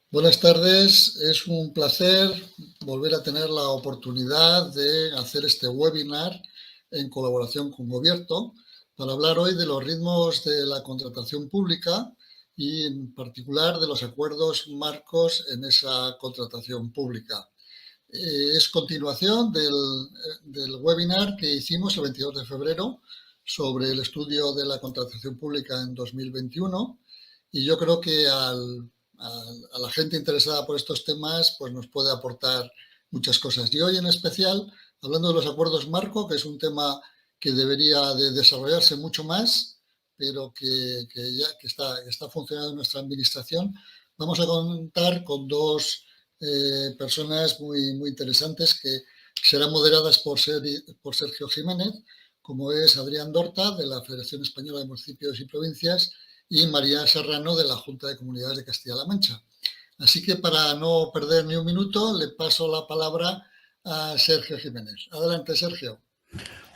Buenas tardes, es un placer volver a tener la oportunidad de hacer este webinar en colaboración con Gobierto para hablar hoy de los ritmos de la contratación pública y en particular de los acuerdos marcos en esa contratación pública. Es continuación del webinar que hicimos el 22 de febrero sobre el estudio de la contratación pública en 2021 y yo creo que a la gente interesada por estos temas pues nos puede aportar muchas cosas. Y hoy en especial, hablando de los acuerdos marco, que es un tema que debería de desarrollarse mucho más, pero que está funcionando en nuestra administración, vamos a contar con dos personas muy interesantes que serán moderadas por Sergio Jiménez, como es Adrián Dorta, de la Federación Española de Municipios y Provincias, y María Serrano, de la Junta de Comunidades de Castilla-La Mancha. Así que para no perder ni un minuto, le paso la palabra a Sergio Jiménez. Adelante, Sergio.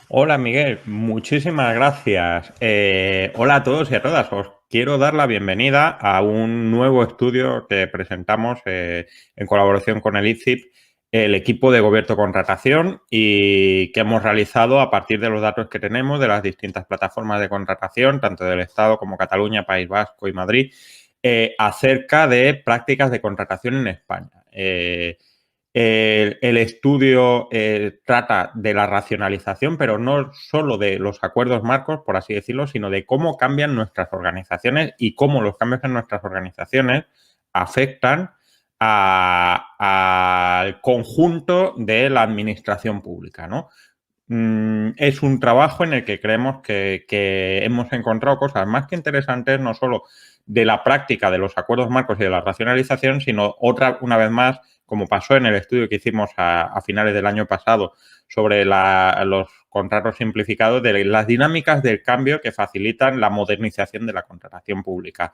Hola Miguel, muchísimas gracias. Hola a todos y a todas. Os quiero dar la bienvenida a un nuevo estudio que presentamos en colaboración con el ICIP, el equipo de Gobierno Contratación, y que hemos realizado a partir de los datos que tenemos de las distintas plataformas de contratación, tanto del Estado como Cataluña, País Vasco y Madrid, acerca de prácticas de contratación en España. El estudio trata de la racionalización, pero no solo de los acuerdos marcos, por así decirlo, sino de cómo cambian nuestras organizaciones y cómo los cambios en nuestras organizaciones afectan al conjunto de la administración pública, ¿no? Es un trabajo en el que creemos que hemos encontrado cosas más que interesantes, no solo de la práctica de los acuerdos marcos y de la racionalización, sino una vez más, como pasó en el estudio que hicimos a finales del año pasado sobre los contratos simplificados, de las dinámicas del cambio que facilitan la modernización de la contratación pública.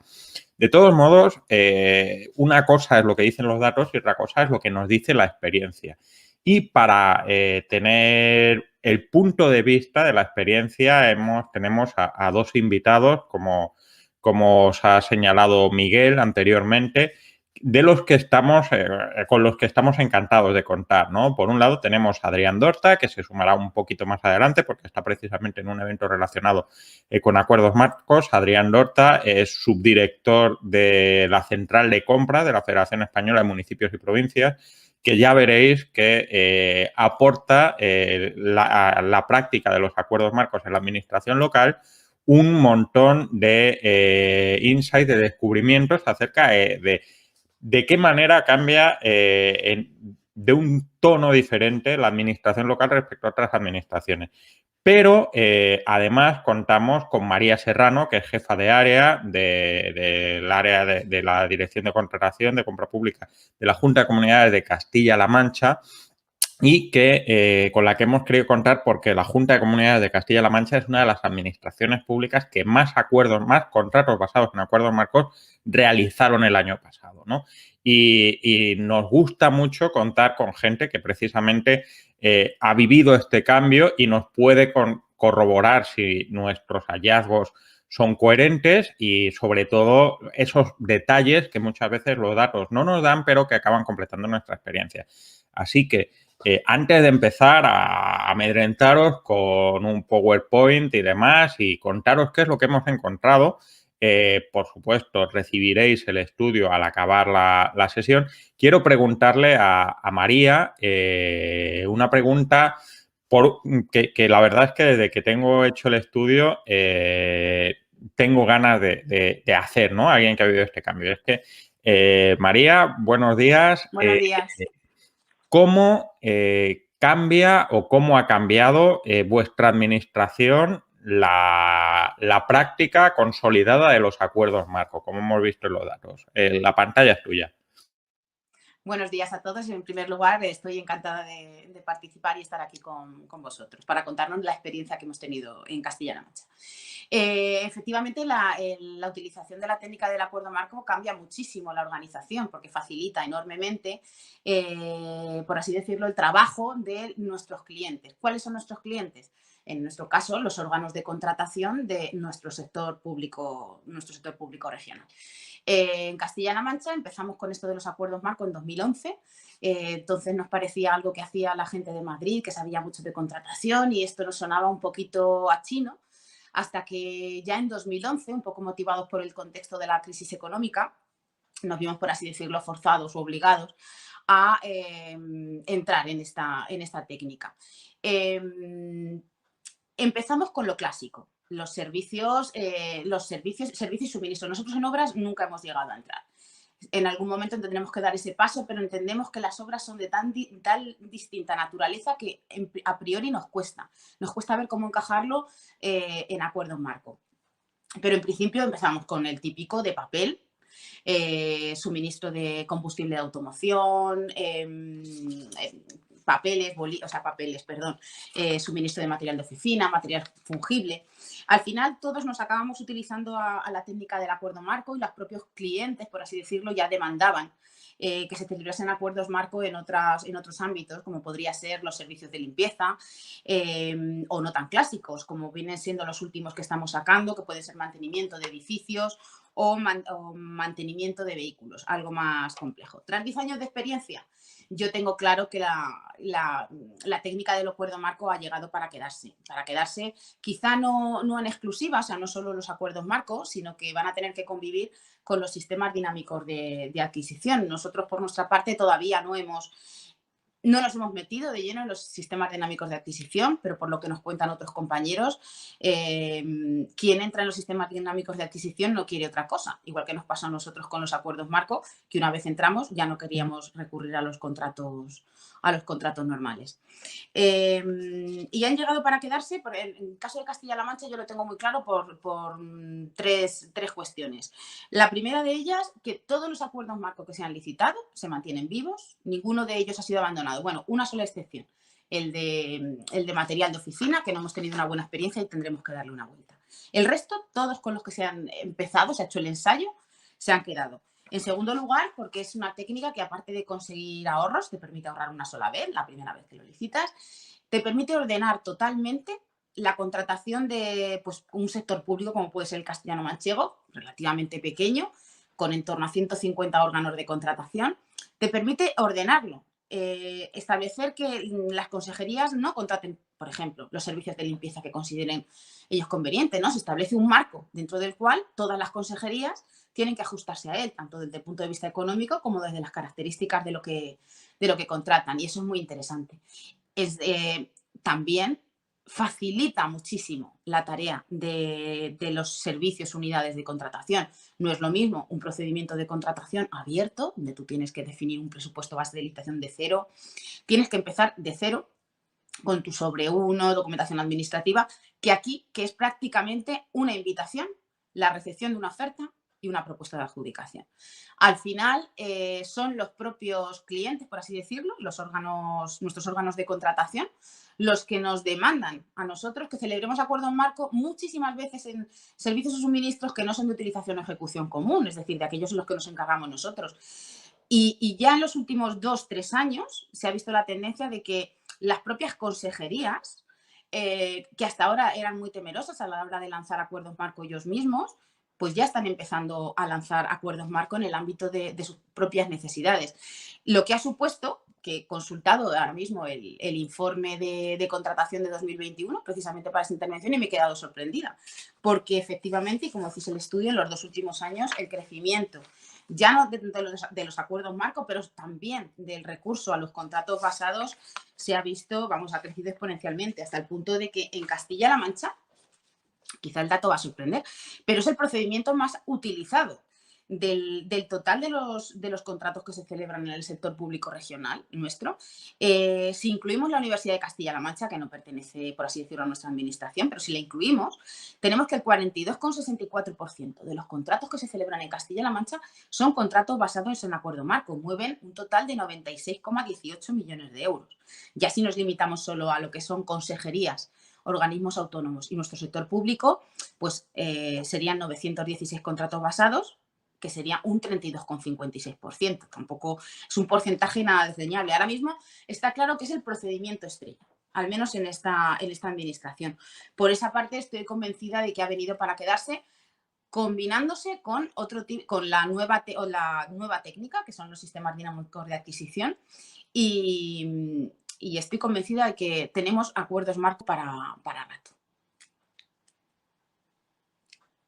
De todos modos, una cosa es lo que dicen los datos y otra cosa es lo que nos dice la experiencia. Y para tener el punto de vista de la experiencia tenemos a dos invitados, como os ha señalado Miguel anteriormente, de los que con los que estamos encantados de contar, ¿no? Por un lado tenemos a Adrián Dorta, que se sumará un poquito más adelante porque está precisamente en un evento relacionado con acuerdos marcos. Adrián Dorta es subdirector de la Central de Compra de la Federación Española de Municipios y Provincias, que ya veréis que aporta la práctica de los acuerdos marcos en la administración local un montón de insights, de descubrimientos acerca de qué manera cambia de un tono diferente la administración local respecto a otras administraciones. Pero además contamos con María Serrano, que es jefa de área del área de la Dirección de Contratación de Compra Pública de la Junta de Comunidades de Castilla-La Mancha, y con la que hemos querido contar porque la Junta de Comunidades de Castilla-La Mancha es una de las administraciones públicas que más contratos basados en acuerdos marcos realizaron el año pasado, ¿no? Y nos gusta mucho contar con gente que precisamente ha vivido este cambio y nos puede corroborar si nuestros hallazgos son coherentes y, sobre todo, esos detalles que muchas veces los datos no nos dan, pero que acaban completando nuestra experiencia. Así que antes de empezar a amedrentaros con un PowerPoint y demás y contaros qué es lo que hemos encontrado, por supuesto, recibiréis el estudio al acabar la sesión. Quiero preguntarle a María una pregunta que la verdad es que desde que tengo hecho el estudio tengo ganas de hacer, ¿no? Alguien que ha vivido este cambio. Es que, María, buenos días. Buenos días. ¿Cómo cambia o cómo ha cambiado vuestra administración la práctica consolidada de los acuerdos marco, como hemos visto en los datos? La pantalla es tuya. Buenos días a todos. En primer lugar, estoy encantada de participar y estar aquí con vosotros para contarnos la experiencia que hemos tenido en Castilla-La Mancha. Efectivamente, la utilización de la técnica del acuerdo marco cambia muchísimo la organización porque facilita enormemente, por así decirlo, el trabajo de nuestros clientes. ¿Cuáles son nuestros clientes? en nuestro caso, los órganos de contratación de nuestro sector público regional. En Castilla-La Mancha empezamos con esto de los acuerdos marco en 2011. Entonces nos parecía algo que hacía la gente de Madrid, que sabía mucho de contratación, y esto nos sonaba un poquito a chino, hasta que ya en 2011, un poco motivados por el contexto de la crisis económica, nos vimos, por así decirlo, forzados o obligados a entrar en esta técnica. Empezamos con lo clásico, los servicios y suministros. Nosotros en obras nunca hemos llegado a entrar. En algún momento tendremos que dar ese paso, pero entendemos que las obras son de tal distinta naturaleza que a priori nos cuesta ver cómo encajarlo en acuerdos marco. Pero en principio empezamos con el típico de papel, suministro de combustible de automoción, suministro de material de oficina, material fungible. Al final todos nos acabamos utilizando a la técnica del acuerdo marco, y los propios clientes, por así decirlo, ya demandaban que se celebrasen acuerdos marco en otros ámbitos, como podría ser los servicios de limpieza, o no tan clásicos, como vienen siendo los últimos que estamos sacando, que puede ser mantenimiento de edificios o mantenimiento de vehículos, algo más complejo. Tras 10 años de experiencia, yo tengo claro que la técnica del acuerdo marco ha llegado para quedarse, quizá no en exclusiva, o sea, no solo los acuerdos marco, sino que van a tener que convivir con los sistemas dinámicos de adquisición. Nosotros, por nuestra parte, todavía no nos hemos metido de lleno en los sistemas dinámicos de adquisición, pero por lo que nos cuentan otros compañeros, quien entra en los sistemas dinámicos de adquisición no quiere otra cosa, igual que nos pasó a nosotros con los acuerdos marco, que una vez entramos ya no queríamos recurrir a los contratos normales. Y han llegado para quedarse. En el caso de Castilla-La Mancha yo lo tengo muy claro por tres cuestiones. La primera de ellas, que todos los acuerdos marco que se han licitado se mantienen vivos, ninguno de ellos ha sido abandonado. Bueno, una sola excepción, el de material de oficina, que no hemos tenido una buena experiencia y tendremos que darle una vuelta. El resto, todos con los que se han empezado, se ha hecho el ensayo, se han quedado. En segundo lugar, porque es una técnica que, aparte de conseguir ahorros, te permite ahorrar una sola vez, la primera vez que lo licitas, te permite ordenar totalmente la contratación de un sector público como puede ser el castellano-manchego, relativamente pequeño, con en torno a 150 órganos de contratación. Te permite ordenarlo, establecer que las consejerías no contraten, por ejemplo, los servicios de limpieza que consideren ellos convenientes, ¿no? Se establece un marco dentro del cual todas las consejerías tienen que ajustarse a él, tanto desde el punto de vista económico como desde las características de lo que contratan, y eso es muy interesante. También facilita muchísimo la tarea de los servicios, unidades de contratación. No es lo mismo un procedimiento de contratación abierto, donde tú tienes que definir un presupuesto base de licitación de cero, tienes que empezar de cero con tu sobre uno, documentación administrativa, que aquí, que es prácticamente una invitación, la recepción de una oferta y una propuesta de adjudicación. Al final son los propios clientes, por así decirlo, nuestros órganos de contratación, los que nos demandan a nosotros que celebremos acuerdos marco muchísimas veces en servicios o suministros que no son de utilización o ejecución común, es decir, de aquellos en los que nos encargamos nosotros. Y ya en los últimos 2-3 años se ha visto la tendencia de que las propias consejerías, que hasta ahora eran muy temerosas a la hora de lanzar acuerdos marco ellos mismos, pues ya están empezando a lanzar acuerdos marco en el ámbito de sus propias necesidades. Lo que ha supuesto que, consultado ahora mismo el informe de contratación de 2021, precisamente para esta intervención, y me he quedado sorprendida, porque efectivamente, y como decís el estudio, en los 2 últimos años el crecimiento, ya no de los acuerdos marco, pero también del recurso a los contratos basados, se ha visto, ha crecido exponencialmente, hasta el punto de que en Castilla-La Mancha, quizá el dato va a sorprender, pero es el procedimiento más utilizado del total de los contratos que se celebran en el sector público regional nuestro. Si incluimos la Universidad de Castilla-La Mancha, que no pertenece, por así decirlo, a nuestra administración, pero si la incluimos, tenemos que el 42,64% de los contratos que se celebran en Castilla-La Mancha son contratos basados en acuerdo marco, mueven un total de 96,18 millones de euros. Ya si nos limitamos solo a lo que son consejerías, organismos autónomos y nuestro sector público, pues serían 916 contratos basados, que sería un 32,56%. Tampoco es un porcentaje nada desdeñable. Ahora mismo está claro que es el procedimiento estrella. al menos en esta administración. Por esa parte estoy convencida de que ha venido para quedarse, combinándose con la nueva técnica, que son los sistemas dinámicos de adquisición, y estoy convencida de que tenemos acuerdos marco para rato.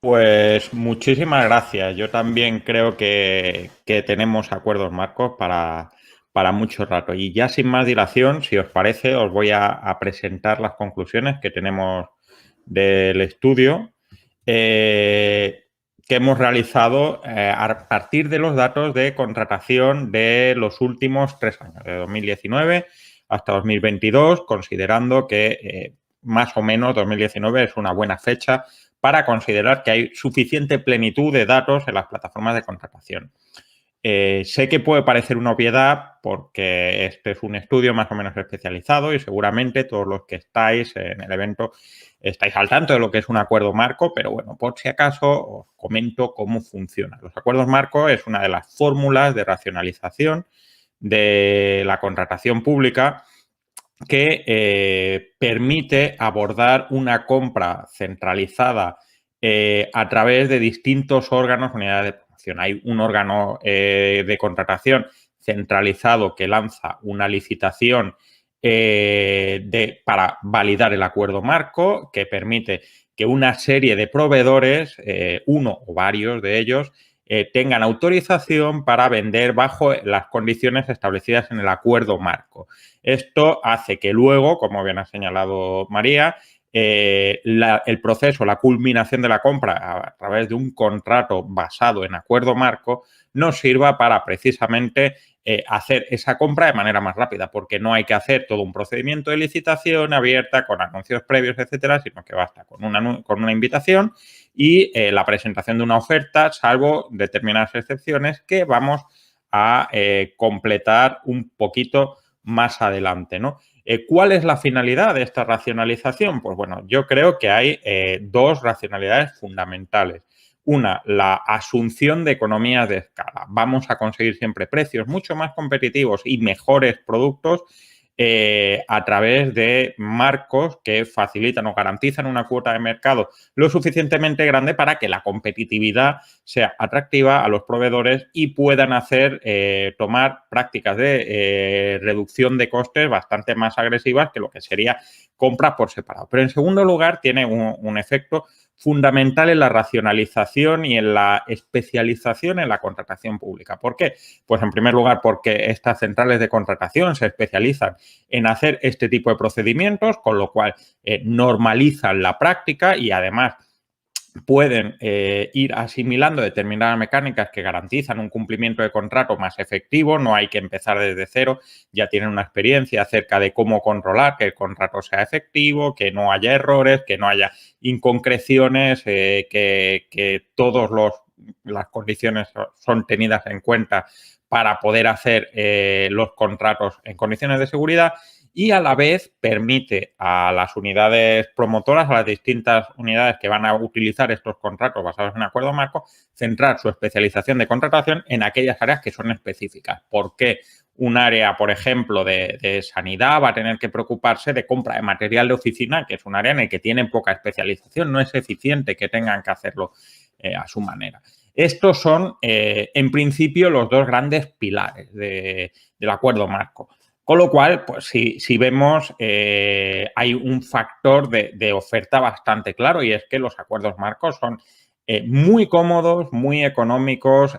Pues muchísimas gracias. Yo también creo que tenemos acuerdos marcos para mucho rato. Y ya sin más dilación, si os parece, os voy a presentar las conclusiones que tenemos del estudio que hemos realizado a partir de los datos de contratación de los últimos 3 años, de 2019 hasta 2022, considerando que más o menos 2019 es una buena fecha para considerar que hay suficiente plenitud de datos en las plataformas de contratación. Sé que puede parecer una obviedad porque este es un estudio más o menos especializado y seguramente todos los que estáis en el evento estáis al tanto de lo que es un acuerdo marco, pero bueno, por si acaso os comento cómo funciona. Los acuerdos marco es una de las fórmulas de racionalización de la contratación pública que permite abordar una compra centralizada a través de distintos órganos, unidades de promoción. Hay un órgano de contratación centralizado que lanza una licitación para validar el acuerdo marco, que permite que una serie de proveedores, uno o varios de ellos, tengan autorización para vender bajo las condiciones establecidas en el acuerdo marco. Esto hace que luego, como bien ha señalado María, el proceso, la culminación de la compra a través de un contrato basado en acuerdo marco nos sirva para precisamente hacer esa compra de manera más rápida, porque no hay que hacer todo un procedimiento de licitación abierta con anuncios previos, etcétera, sino que basta con una invitación y la presentación de una oferta, salvo determinadas excepciones que vamos a completar un poquito más adelante, ¿no? ¿Cuál es la finalidad de esta racionalización? Pues bueno, yo creo que hay 2 racionalidades fundamentales. Una, la asunción de economías de escala. Vamos a conseguir siempre precios mucho más competitivos y mejores productos a través de marcos que facilitan o garantizan una cuota de mercado lo suficientemente grande para que la competitividad sea atractiva a los proveedores y puedan tomar prácticas de reducción de costes bastante más agresivas que lo que sería compras por separado. Pero en segundo lugar tiene un efecto fundamental en la racionalización y en la especialización en la contratación pública. ¿Por qué? Pues en primer lugar porque estas centrales de contratación se especializan en hacer este tipo de procedimientos, con lo cual normalizan la práctica y además pueden ir asimilando determinadas mecánicas que garantizan un cumplimiento de contrato más efectivo, no hay que empezar desde cero, ya tienen una experiencia acerca de cómo controlar que el contrato sea efectivo, que no haya errores, que no haya inconcreciones, que todas las condiciones son tenidas en cuenta para poder hacer los contratos en condiciones de seguridad. Y a la vez permite a las unidades promotoras, a las distintas unidades que van a utilizar estos contratos basados en acuerdo marco, centrar su especialización de contratación en aquellas áreas que son específicas. ¿Por qué un área, por ejemplo, de sanidad va a tener que preocuparse de compra de material de oficina, que es un área en el que tienen poca especialización? No es eficiente que tengan que hacerlo a su manera. Estos son, en principio, los 2 grandes pilares del acuerdo marco. Con lo cual, pues si vemos, hay un factor de oferta bastante claro y es que los acuerdos marcos son muy cómodos, muy económicos,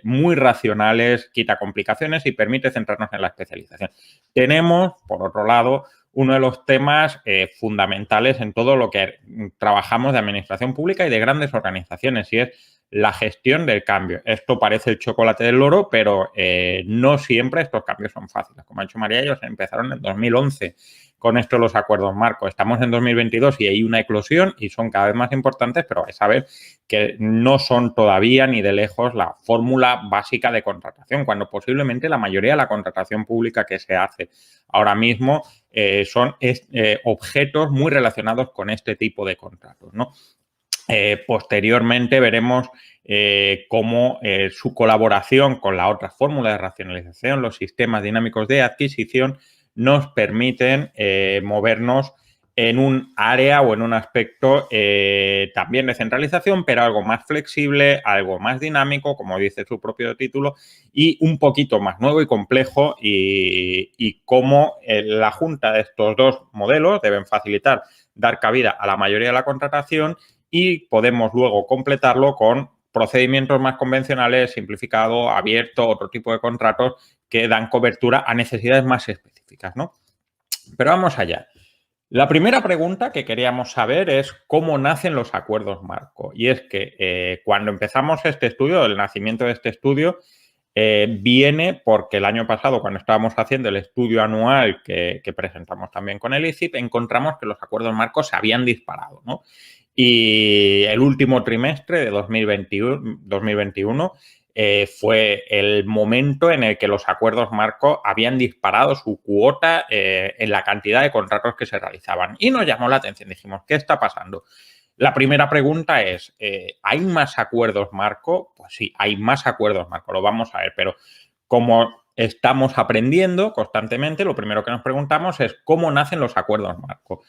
muy racionales, quita complicaciones y permite centrarnos en la especialización. Tenemos, por otro lado, uno de los temas fundamentales en todo lo que trabajamos de administración pública y de grandes organizaciones y es la gestión del cambio. Esto parece el chocolate del loro, pero no siempre estos cambios son fáciles. Como ha dicho María, ellos empezaron en 2011 con esto los acuerdos marco. Estamos en 2022 y hay una eclosión y son cada vez más importantes, pero vais a ver que no son todavía ni de lejos la fórmula básica de contratación, cuando posiblemente la mayoría de la contratación pública que se hace ahora mismo son objetos muy relacionados con este tipo de contratos, ¿no? Posteriormente veremos cómo su colaboración con la otra fórmula de racionalización, los sistemas dinámicos de adquisición, nos permiten movernos en un área o en un aspecto también de centralización, pero algo más flexible, algo más dinámico, como dice su propio título, y un poquito más nuevo y complejo, y cómo la junta de estos dos modelos deben facilitar dar cabida a la mayoría de la contratación y podemos luego completarlo con procedimientos más convencionales, simplificado, abierto, otro tipo de contratos que dan cobertura a necesidades más específicas, ¿no? Pero vamos allá. La primera pregunta que queríamos saber es cómo nacen los acuerdos marco. Y es que cuando empezamos este estudio, el nacimiento de este estudio, viene porque el año pasado, cuando estábamos haciendo el estudio anual que presentamos también con el ICIP, encontramos que los acuerdos marcos se habían disparado, ¿no? Y el último trimestre de 2021 fue el momento en el que los acuerdos marco habían disparado su cuota en la cantidad de contratos que se realizaban. Y nos llamó la atención, dijimos, ¿qué está pasando? La primera pregunta es, ¿hay más acuerdos marco? Pues sí, hay más acuerdos marco, lo vamos a ver, pero como estamos aprendiendo constantemente, lo primero que nos preguntamos es cómo nacen los acuerdos marco.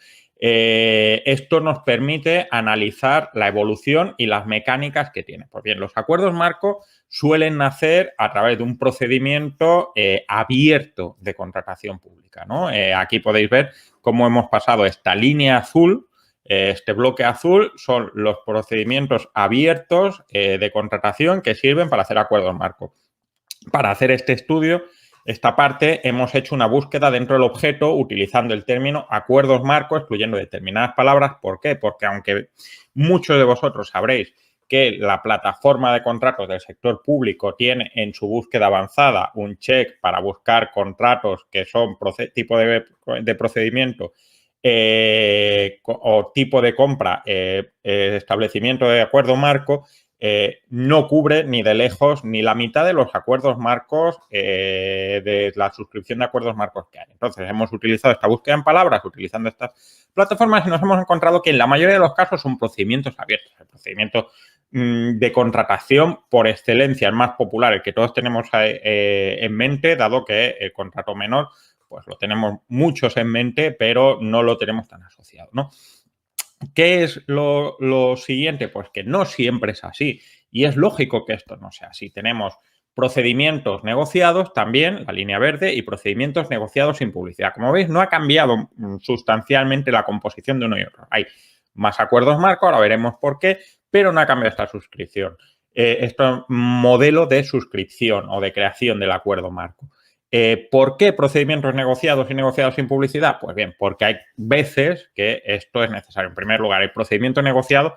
Esto nos permite analizar la evolución y las mecánicas que tiene. Pues bien, los acuerdos marco suelen nacer a través de un procedimiento abierto de contratación pública, ¿no? Aquí podéis ver cómo hemos pasado esta línea azul. Este bloque azul son los procedimientos abiertos de contratación que sirven para hacer acuerdos marco. Para hacer este estudio, esta parte, hemos hecho una búsqueda dentro del objeto utilizando el término acuerdos marco, excluyendo determinadas palabras. ¿Por qué? Porque aunque muchos de vosotros sabréis que la plataforma de contratos del sector público tiene en su búsqueda avanzada un check para buscar contratos que son tipo de procedimiento o tipo de compra, establecimiento de acuerdo marco, no cubre ni de lejos ni la mitad de los acuerdos marcos, de la suscripción de acuerdos marcos que hay. Entonces, hemos utilizado esta búsqueda en palabras, utilizando estas plataformas, y nos hemos encontrado que en la mayoría de los casos son procedimientos abiertos. El procedimiento de contratación por excelencia, el más popular, el que todos tenemos en mente, dado que el contrato menor, pues lo tenemos muchos en mente, pero no lo tenemos tan asociado, ¿no? ¿Qué es lo siguiente? Pues que no siempre es así, y es lógico que esto no sea así. Tenemos procedimientos negociados también, la línea verde, y procedimientos negociados sin publicidad. Como veis, no ha cambiado sustancialmente la composición de uno y otro. Hay más acuerdos marco, ahora veremos por qué, pero no ha cambiado esta suscripción. Este modelo de suscripción o de creación del acuerdo marco. ¿Por qué procedimientos negociados y negociados sin publicidad? Pues bien, porque hay veces que esto es necesario. En primer lugar, el procedimiento negociado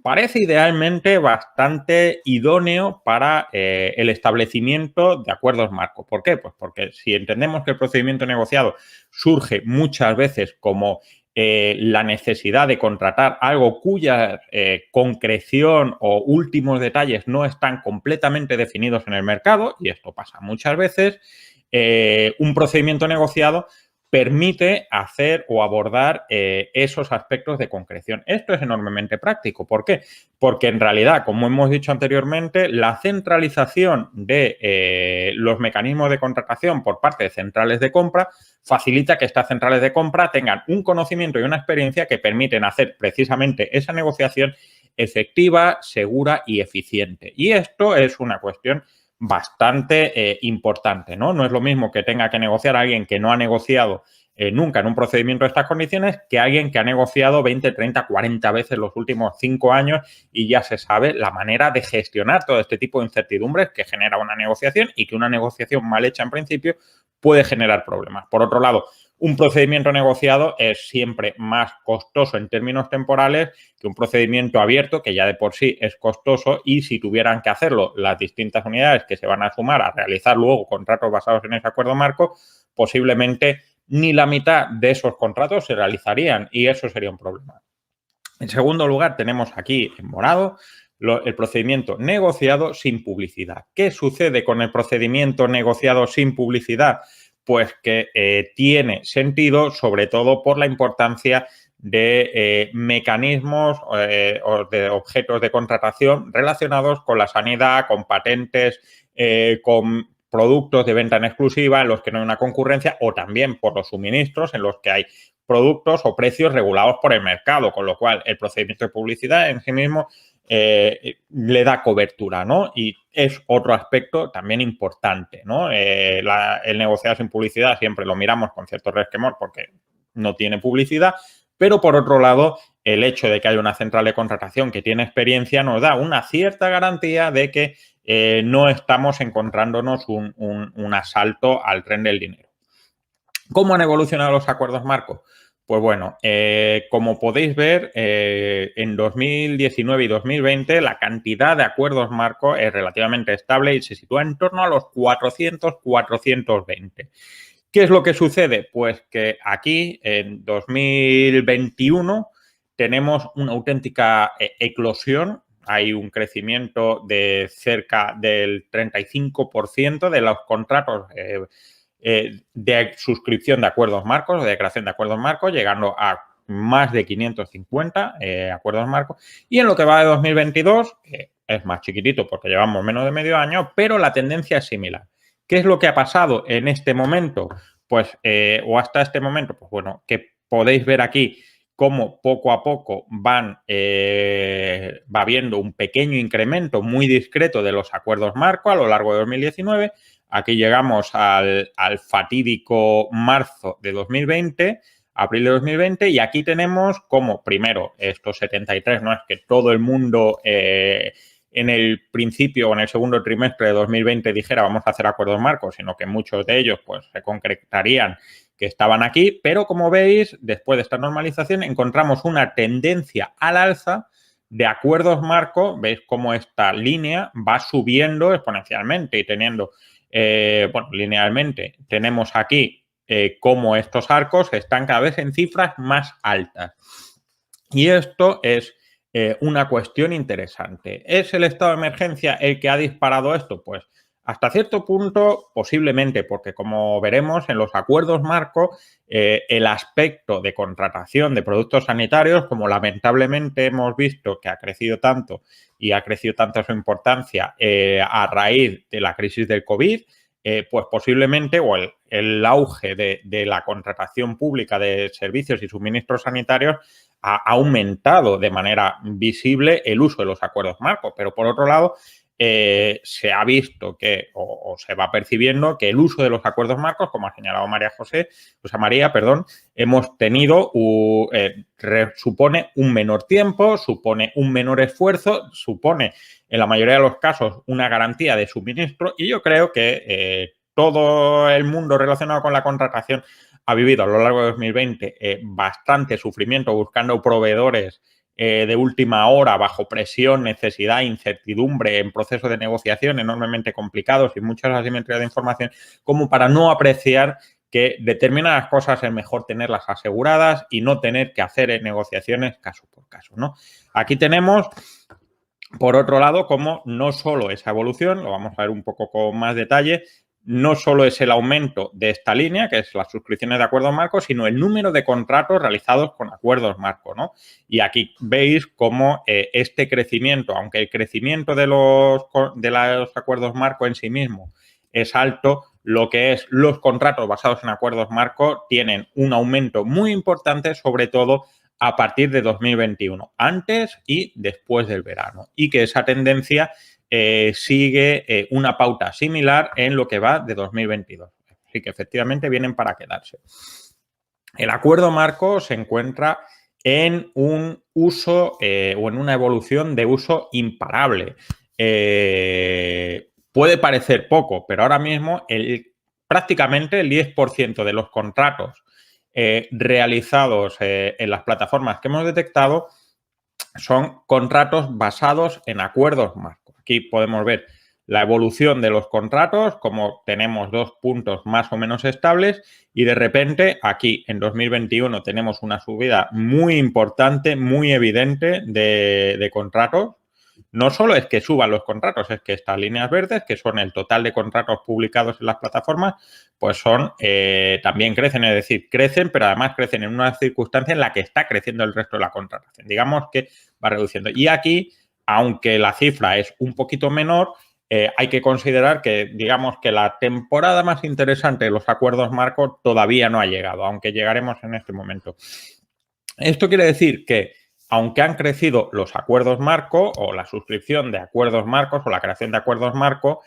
parece idealmente bastante idóneo para el establecimiento de acuerdos marco. ¿Por qué? Pues porque si entendemos que el procedimiento negociado surge muchas veces como la necesidad de contratar algo cuya concreción o últimos detalles no están completamente definidos en el mercado, y esto pasa muchas veces, un procedimiento negociado permite hacer o abordar esos aspectos de concreción. Esto es enormemente práctico. ¿Por qué? Porque en realidad, como hemos dicho anteriormente, la centralización de los mecanismos de contratación por parte de centrales de compra facilita que estas centrales de compra tengan un conocimiento y una experiencia que permiten hacer precisamente esa negociación efectiva, segura y eficiente. Y esto es una cuestión bastante importante, ¿no? No es lo mismo que tenga que negociar alguien que no ha negociado nunca en un procedimiento de estas condiciones que alguien que ha negociado 20, 30, 40 veces los últimos 5 años y ya se sabe la manera de gestionar todo este tipo de incertidumbres que genera una negociación, y que una negociación mal hecha en principio puede generar problemas. Por otro lado, un procedimiento negociado es siempre más costoso en términos temporales que un procedimiento abierto, que ya de por sí es costoso, y si tuvieran que hacerlo las distintas unidades que se van a sumar a realizar luego contratos basados en ese acuerdo marco, posiblemente ni la mitad de esos contratos se realizarían, y eso sería un problema. En segundo lugar, tenemos aquí en morado el procedimiento negociado sin publicidad. ¿Qué sucede con el procedimiento negociado sin publicidad? Pues que tiene sentido, sobre todo por la importancia de mecanismos o de objetos de contratación relacionados con la sanidad, con patentes, con productos de venta en exclusiva en los que no hay una concurrencia, o también por los suministros en los que hay productos o precios regulados por el mercado, con lo cual el procedimiento de publicidad en sí mismo le da cobertura, ¿no? Y es otro aspecto también importante, ¿no? El negociado sin publicidad siempre lo miramos con cierto resquemor porque no tiene publicidad, pero por otro lado, el hecho de que haya una central de contratación que tiene experiencia nos da una cierta garantía de que no estamos encontrándonos un asalto al tren del dinero. ¿Cómo han evolucionado los acuerdos marco? Pues bueno, como podéis ver, en 2019 y 2020 la cantidad de acuerdos marco es relativamente estable y se sitúa en torno a los 400, 420. ¿Qué es lo que sucede? Pues que aquí, en 2021, tenemos una auténtica eclosión. Hay un crecimiento de cerca del 35% de los contratos de suscripción de acuerdos marcos o de creación de acuerdos marcos, llegando a más de 550 acuerdos marcos. Y en lo que va de 2022, es más chiquitito porque llevamos menos de medio año, pero la tendencia es similar. ¿Qué es lo que ha pasado en este momento? Pues, o hasta este momento, pues bueno, que podéis ver aquí cómo poco a poco va habiendo un pequeño incremento muy discreto de los acuerdos marco a lo largo de 2019. Aquí llegamos al fatídico marzo de 2020, abril de 2020, y aquí tenemos como, primero, estos 73, no es que todo el mundo en el principio o en el segundo trimestre de 2020 dijera vamos a hacer acuerdos marcos, sino que muchos de ellos pues se concretarían que estaban aquí, pero como veis, después de esta normalización encontramos una tendencia al alza de acuerdos marco. Veis cómo esta línea va subiendo exponencialmente y teniendo, bueno, linealmente, tenemos aquí cómo estos arcos están cada vez en cifras más altas. Y esto es una cuestión interesante. ¿Es el estado de emergencia el que ha disparado esto? Pues hasta cierto punto posiblemente, porque como veremos en los acuerdos marco, el aspecto de contratación de productos sanitarios, como lamentablemente hemos visto que ha crecido tanto y ha crecido tanto su importancia a raíz de la crisis del COVID, pues posiblemente, o el auge de la contratación pública de servicios y suministros sanitarios ha aumentado de manera visible el uso de los acuerdos marco. Pero por otro lado, se ha visto que, o se va percibiendo que el uso de los acuerdos marcos, como ha señalado María, hemos tenido, supone un menor tiempo, supone un menor esfuerzo, supone en la mayoría de los casos una garantía de suministro, y yo creo que todo el mundo relacionado con la contratación ha vivido a lo largo de 2020 bastante sufrimiento buscando proveedores de última hora, bajo presión, necesidad, incertidumbre, en procesos de negociación enormemente complicados y muchas asimetrías de información, como para no apreciar que determinadas cosas es mejor tenerlas aseguradas y no tener que hacer negociaciones caso por caso, ¿no? Aquí tenemos, por otro lado, como no solo esa evolución, lo vamos a ver un poco con más detalle, no solo es el aumento de esta línea, que es las suscripciones de acuerdos marco, sino el número de contratos realizados con acuerdos marco, ¿no? Y aquí veis cómo este crecimiento, aunque el crecimiento de los acuerdos marco en sí mismo es alto, lo que es los contratos basados en acuerdos marco tienen un aumento muy importante, sobre todo a partir de 2021, antes y después del verano, y que esa tendencia sigue una pauta similar en lo que va de 2022. Así que efectivamente vienen para quedarse. El acuerdo marco se encuentra en un uso o en una evolución de uso imparable. Puede parecer poco, pero ahora mismo prácticamente el 10% de los contratos realizados en las plataformas que hemos detectado son contratos basados en acuerdos marco. Aquí podemos ver la evolución de los contratos, como tenemos 2 puntos más o menos estables, y de repente aquí en 2021 tenemos una subida muy importante, muy evidente de contratos. No solo es que suban los contratos, es que estas líneas verdes, que son el total de contratos publicados en las plataformas, pues son también crecen, es decir, crecen, pero además crecen en una circunstancia en la que está creciendo el resto de la contratación. Digamos que va reduciendo. Y aquí, aunque la cifra es un poquito menor, hay que considerar que, digamos, que la temporada más interesante de los acuerdos marco todavía no ha llegado, aunque llegaremos en este momento. Esto quiere decir que, aunque han crecido los acuerdos marco o la suscripción de acuerdos marcos o la creación de acuerdos marco,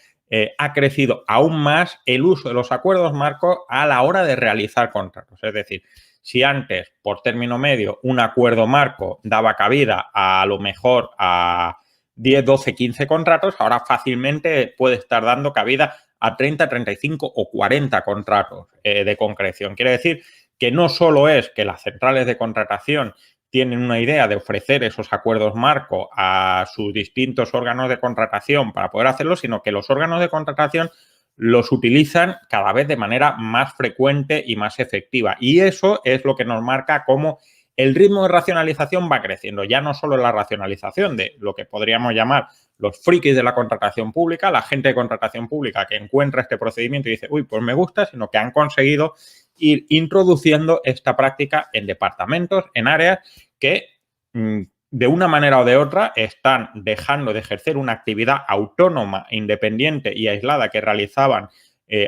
ha crecido aún más el uso de los acuerdos marco a la hora de realizar contratos. Es decir, si antes, por término medio, un acuerdo marco daba cabida a lo mejor a 10, 12, 15 contratos, ahora fácilmente puede estar dando cabida a 30, 35 o 40 contratos de concreción. Quiere decir que no solo es que las centrales de contratación tienen una idea de ofrecer esos acuerdos marco a sus distintos órganos de contratación para poder hacerlo, sino que los órganos de contratación los utilizan cada vez de manera más frecuente y más efectiva. Y eso es lo que nos marca cómo el ritmo de racionalización va creciendo. Ya no solo la racionalización de lo que podríamos llamar los frikis de la contratación pública, la gente de contratación pública que encuentra este procedimiento y dice, uy, pues me gusta, sino que han conseguido ir introduciendo esta práctica en departamentos, en áreas que de una manera o de otra están dejando de ejercer una actividad autónoma, independiente y aislada que realizaban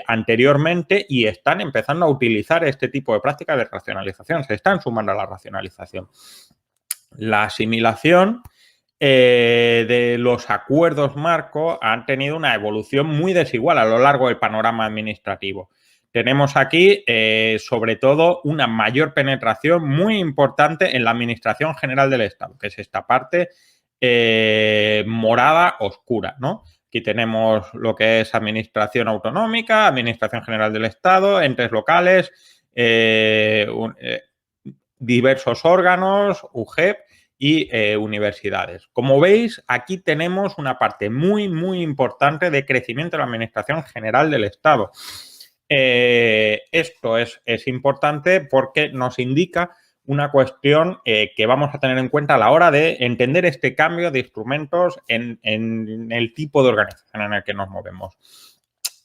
anteriormente y están empezando a utilizar este tipo de prácticas de racionalización. Se están sumando a la racionalización. La asimilación de los acuerdos marco han tenido una evolución muy desigual a lo largo del panorama administrativo. Tenemos aquí, sobre todo, una mayor penetración muy importante en la Administración General del Estado, que es esta parte morada oscura, ¿no? Aquí tenemos lo que es Administración Autonómica, Administración General del Estado, entes locales, diversos órganos, UGEP y universidades. Como veis, aquí tenemos una parte muy, muy importante de crecimiento de la Administración General del Estado. Esto es importante porque nos indica una cuestión que vamos a tener en cuenta a la hora de entender este cambio de instrumentos en el tipo de organización en el que nos movemos.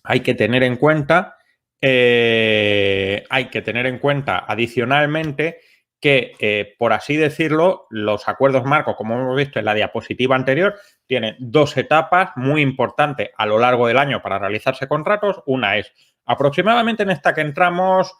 Hay que tener en cuenta adicionalmente que, por así decirlo, los acuerdos marco, como hemos visto en la diapositiva anterior, tienen dos etapas muy importantes a lo largo del año para realizarse contratos. Una es aproximadamente en esta que entramos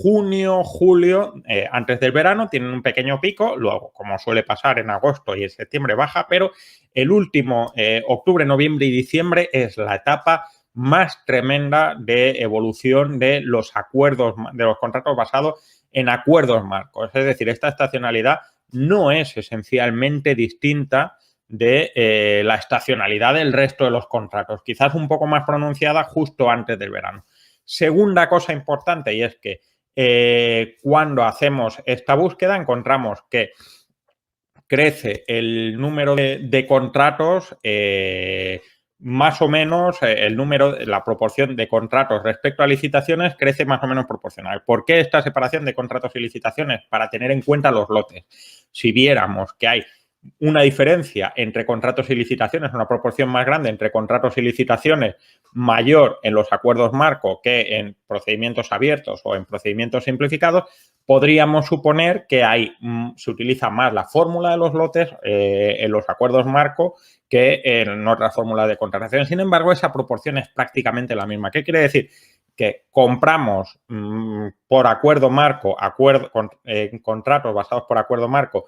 junio, julio, antes del verano, tienen un pequeño pico, luego, como suele pasar en agosto y en septiembre, baja, pero el último, octubre, noviembre y diciembre, es la etapa más tremenda de evolución de los acuerdos, de los contratos basados en acuerdos marcos. Es decir, esta estacionalidad no es esencialmente distinta de la estacionalidad del resto de los contratos, quizás un poco más pronunciada justo antes del verano. Segunda cosa importante, y es que cuando hacemos esta búsqueda encontramos que crece el número de contratos, más o menos la proporción de contratos respecto a licitaciones crece más o menos proporcional. ¿Por qué esta separación de contratos y licitaciones? Para tener en cuenta los lotes. Si viéramos que hay una diferencia entre contratos y licitaciones, una proporción más grande entre contratos y licitaciones mayor en los acuerdos marco que en procedimientos abiertos o en procedimientos simplificados, podríamos suponer que se utiliza más la fórmula de los lotes en los acuerdos marco que en otras fórmulas de contratación. Sin embargo, esa proporción es prácticamente la misma. ¿Qué quiere decir? Que compramos por acuerdo marco, contratos basados por acuerdo marco,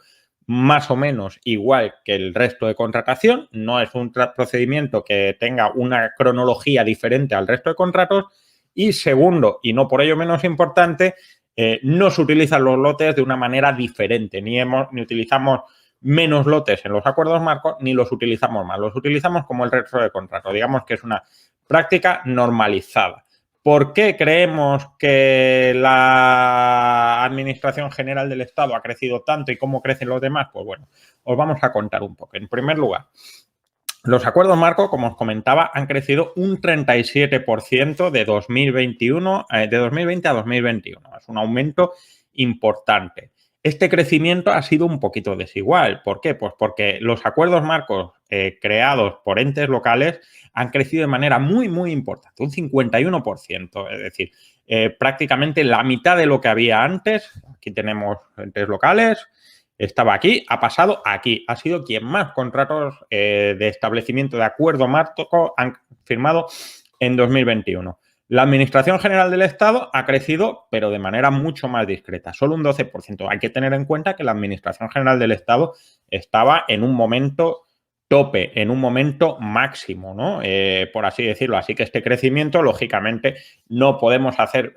más o menos igual que el resto de contratación. No es un procedimiento que tenga una cronología diferente al resto de contratos. Y segundo, y no por ello menos importante, no se utilizan los lotes de una manera diferente. Ni utilizamos menos lotes en los acuerdos marcos, ni los utilizamos más. Los utilizamos como el resto de contratos. Digamos que es una práctica normalizada. ¿Por qué creemos que la Administración General del Estado ha crecido tanto y cómo crecen los demás? Pues bueno, os vamos a contar un poco. En primer lugar, los acuerdos marco, como os comentaba, han crecido un 37% de 2020 a 2021. Es un aumento importante. Este crecimiento ha sido un poquito desigual. ¿Por qué? Pues porque los acuerdos marcos creados por entes locales han crecido de manera muy, muy importante, un 51%. Es decir, prácticamente la mitad de lo que había antes. Aquí tenemos entes locales estaba aquí, ha pasado aquí. Ha sido quien más contratos de establecimiento de acuerdo marco han firmado en 2021. La Administración General del Estado ha crecido, pero de manera mucho más discreta, solo un 12%. Hay que tener en cuenta que la Administración General del Estado estaba en un momento tope, en un momento máximo, ¿no? Por así decirlo. Así que este crecimiento, lógicamente, no podemos hacer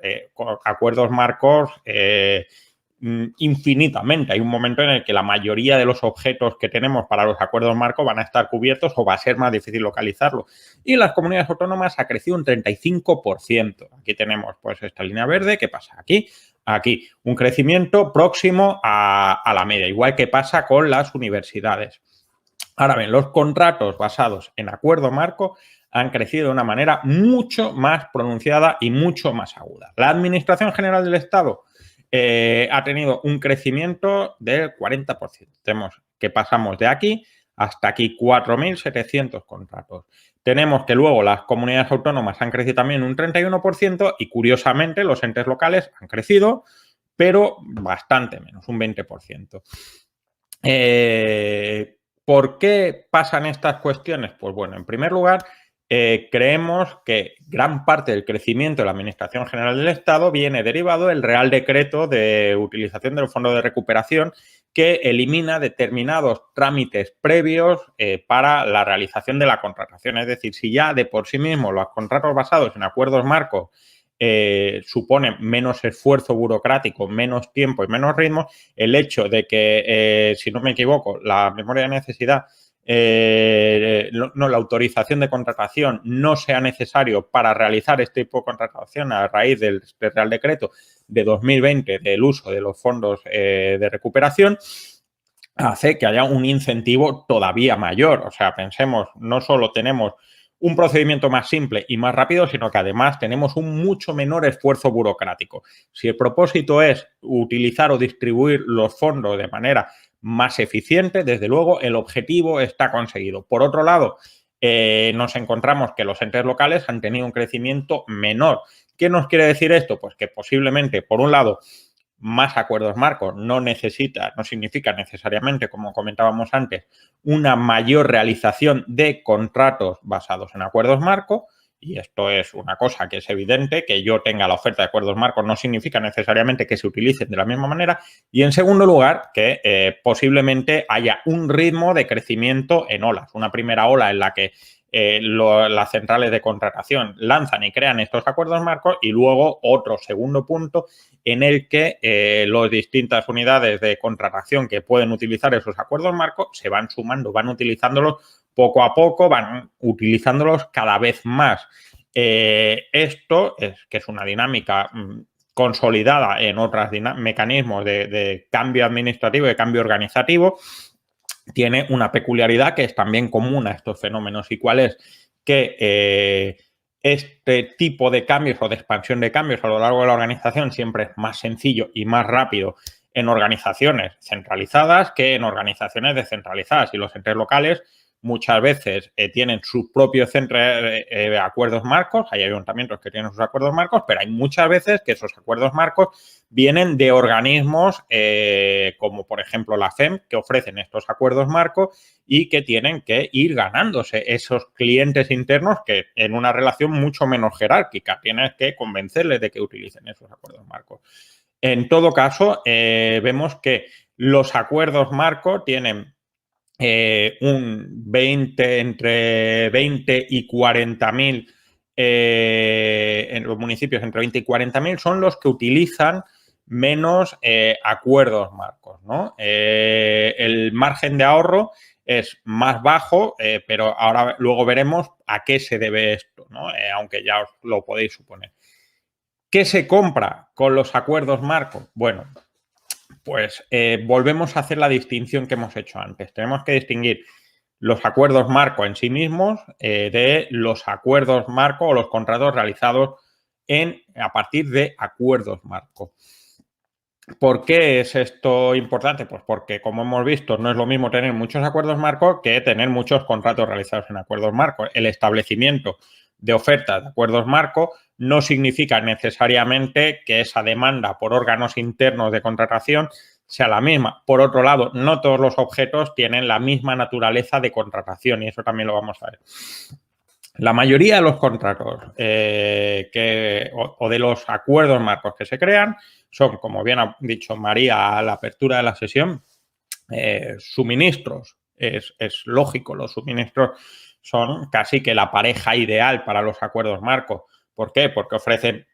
acuerdos marcos infinitamente. Hay un momento en el que la mayoría de los objetos que tenemos para los acuerdos marcos van a estar cubiertos o va a ser más difícil localizarlo. Y en las comunidades autónomas ha crecido un 35%. Aquí tenemos pues esta línea verde. ¿Qué pasa? Aquí un crecimiento próximo a la media, igual que pasa con las universidades. Ahora bien, los contratos basados en acuerdo marco han crecido de una manera mucho más pronunciada y mucho más aguda. La Administración General del Estado ha tenido un crecimiento del 40%. Tenemos que pasamos de aquí hasta aquí 4.700 contratos. Tenemos que luego las comunidades autónomas han crecido también un 31% y curiosamente los entes locales han crecido, pero bastante menos, un 20%. ¿Por qué pasan estas cuestiones? Pues bueno, en primer lugar, creemos que gran parte del crecimiento de la Administración General del Estado viene derivado del Real Decreto de utilización del Fondo de Recuperación que elimina determinados trámites previos para la realización de la contratación. Es decir, si ya de por sí mismos los contratos basados en acuerdos marcos supone menos esfuerzo burocrático, menos tiempo y menos ritmo, el hecho de que, si no me equivoco, la memoria de necesidad, la autorización de contratación no sea necesario para realizar este tipo de contratación a raíz del Real Decreto de 2020 del uso de los fondos de recuperación, hace que haya un incentivo todavía mayor. O sea, pensemos, no solo tenemos un procedimiento más simple y más rápido, sino que además tenemos un mucho menor esfuerzo burocrático. Si el propósito es utilizar o distribuir los fondos de manera más eficiente, desde luego el objetivo está conseguido. Por otro lado, nos encontramos que los entes locales han tenido un crecimiento menor. ¿Qué nos quiere decir esto? Pues que posiblemente, por un lado, más acuerdos marcos no significa necesariamente, como comentábamos antes, una mayor realización de contratos basados en acuerdos marcos. Y esto es una cosa que es evidente, que yo tenga la oferta de acuerdos marcos no significa necesariamente que se utilicen de la misma manera. Y en segundo lugar, que posiblemente haya un ritmo de crecimiento en olas. Una primera ola en la que las centrales de contratación lanzan y crean estos acuerdos marcos y luego otro segundo punto en el que las distintas unidades de contratación que pueden utilizar esos acuerdos marcos se van sumando, van utilizándolos poco a poco, van utilizándolos cada vez más. Esto es una dinámica consolidada en otros mecanismos de cambio administrativo, de cambio organizativo. Tiene una peculiaridad que es también común a estos fenómenos. ¿Y cuál es? Que este tipo de cambios o de expansión de cambios a lo largo de la organización siempre es más sencillo y más rápido en organizaciones centralizadas que en organizaciones descentralizadas. Y los entes locales muchas veces tienen sus propios centros de acuerdos marcos. Hay ayuntamientos que tienen sus acuerdos marcos, pero hay muchas veces que esos acuerdos marcos vienen de organismos como, por ejemplo, la FEM, que ofrecen estos acuerdos marcos y que tienen que ir ganándose esos clientes internos que en una relación mucho menos jerárquica tienes que convencerles de que utilicen esos acuerdos marcos. En todo caso, vemos que los acuerdos marcos tienen entre 20 y 40.000 en los municipios, entre 20 y 40.000 son los que utilizan menos acuerdos marcos, ¿no? El margen de ahorro es más bajo, pero ahora luego veremos a qué se debe esto, ¿no? Aunque ya os lo podéis suponer. ¿Qué se compra con los acuerdos marcos? Bueno, pues volvemos a hacer la distinción que hemos hecho antes. Tenemos que distinguir los acuerdos marco en sí mismos de los acuerdos marco o los contratos realizados a partir de acuerdos marco. ¿Por qué es esto importante? Pues porque, como hemos visto, no es lo mismo tener muchos acuerdos marco que tener muchos contratos realizados en acuerdos marco. El establecimiento de ofertas de acuerdos marco no significa necesariamente que esa demanda por órganos internos de contratación sea la misma. Por otro lado, no todos los objetos tienen la misma naturaleza de contratación y eso también lo vamos a ver. La mayoría de los contratos o de los acuerdos marcos que se crean son, como bien ha dicho María a la apertura de la sesión, suministros. Es lógico, los suministros son casi que la pareja ideal para los acuerdos marcos. ¿Por qué? Porque ofrecen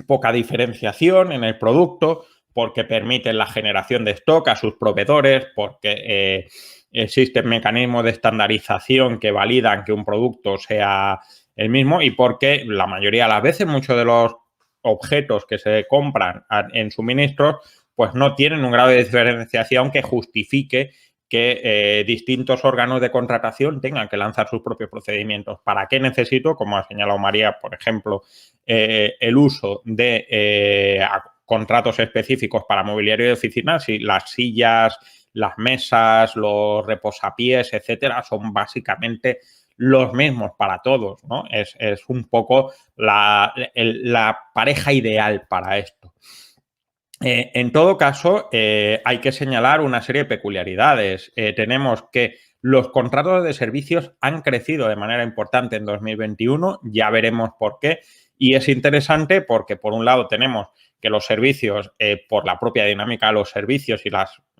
poca diferenciación en el producto, porque permiten la generación de stock a sus proveedores, porque existen mecanismos de estandarización que validan que un producto sea el mismo y porque la mayoría de las veces muchos de los objetos que se compran en suministros pues no tienen un grado de diferenciación que justifique que distintos órganos de contratación tengan que lanzar sus propios procedimientos. ¿Para qué necesito, como ha señalado María, por ejemplo, el uso de contratos específicos para mobiliario de oficina si las sillas, las mesas, los reposapiés, etcétera, son básicamente los mismos para todos, ¿no? Es un poco la pareja ideal para esto. En todo caso, hay que señalar una serie de peculiaridades. Tenemos que los contratos de servicios han crecido de manera importante en 2021, ya veremos por qué, y es interesante porque, por un lado, tenemos que los servicios, por la propia dinámica de los servicios y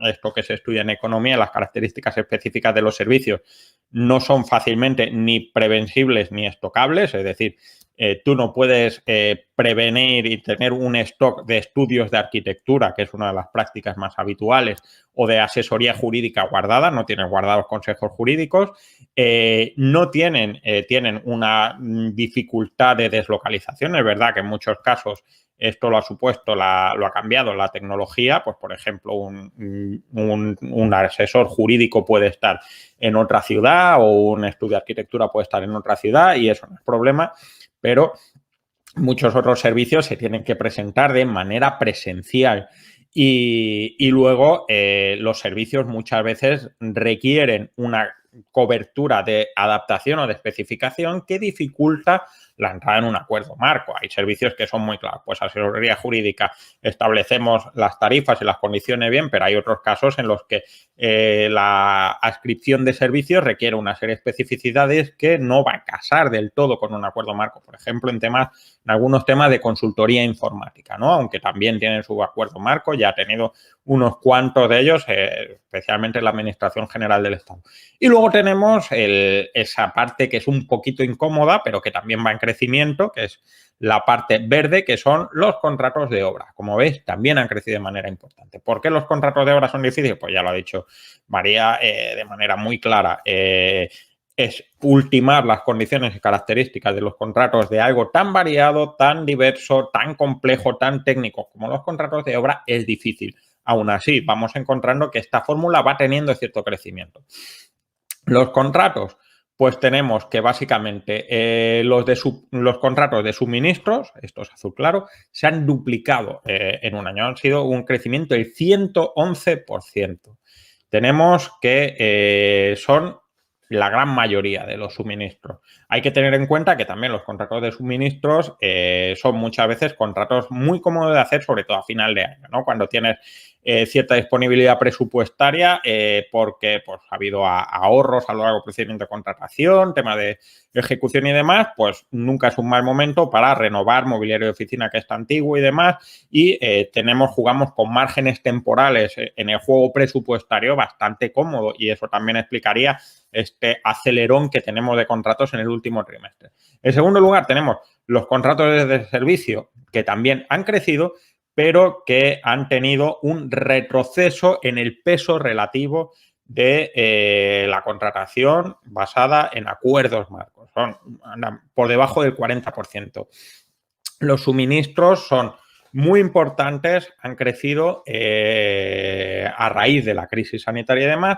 esto que se estudia en economía, las características específicas de los servicios, no son fácilmente ni previsibles ni estocables, es decir, tú no puedes prevenir y tener un stock de estudios de arquitectura, que es una de las prácticas más habituales, o de asesoría jurídica guardada, no tienen guardados consejos jurídicos, no tienen una dificultad de deslocalización. Es verdad que en muchos casos esto lo ha supuesto, lo ha cambiado la tecnología, pues por ejemplo un asesor jurídico puede estar en otra ciudad o un estudio de arquitectura puede estar en otra ciudad y eso no es problema, pero muchos otros servicios se tienen que presentar de manera presencial y luego los servicios muchas veces requieren una cobertura de adaptación o de especificación que dificulta la entrada en un acuerdo marco. Hay servicios que son muy claros, pues asesoría jurídica, establecemos las tarifas y las condiciones bien, pero hay otros casos en los que la adscripción de servicios requiere una serie de especificidades que no va a casar del todo con un acuerdo marco. Por ejemplo, en algunos temas de consultoría informática, ¿no? Aunque también tienen su acuerdo marco, ya ha tenido unos cuantos de ellos, especialmente la Administración General del Estado. Y luego tenemos esa parte que es un poquito incómoda, pero que también va en crecimiento, que es la parte verde, que son los contratos de obra. Como veis, también han crecido de manera importante. ¿Por qué los contratos de obra son difíciles? Pues ya lo ha dicho María de manera muy clara. Es ultimar las condiciones y características de los contratos de algo tan variado, tan diverso, tan complejo, tan técnico como los contratos de obra es difícil. Aún así, vamos encontrando que esta fórmula va teniendo cierto crecimiento. Los contratos, pues tenemos que básicamente los contratos de suministros, esto es azul claro, se han duplicado en un año. Han sido un crecimiento del 111%. Tenemos que son la gran mayoría de los suministros. Hay que tener en cuenta que también los contratos de suministros son muchas veces contratos muy cómodos de hacer, sobre todo a final de año, ¿no? Cuando tienes cierta disponibilidad presupuestaria porque pues, ha habido ahorros a lo largo del procedimiento de contratación, tema de ejecución y demás, pues nunca es un mal momento para renovar mobiliario de oficina que está antiguo y demás y jugamos con márgenes temporales en el juego presupuestario bastante cómodo y eso también explicaría este acelerón que tenemos de contratos en el último trimestre. En segundo lugar, tenemos los contratos de servicio que también han crecido, pero que han tenido un retroceso en el peso relativo de la contratación basada en acuerdos marcos. Andan por debajo del 40%. Los suministros son muy importantes, han crecido a raíz de la crisis sanitaria y demás.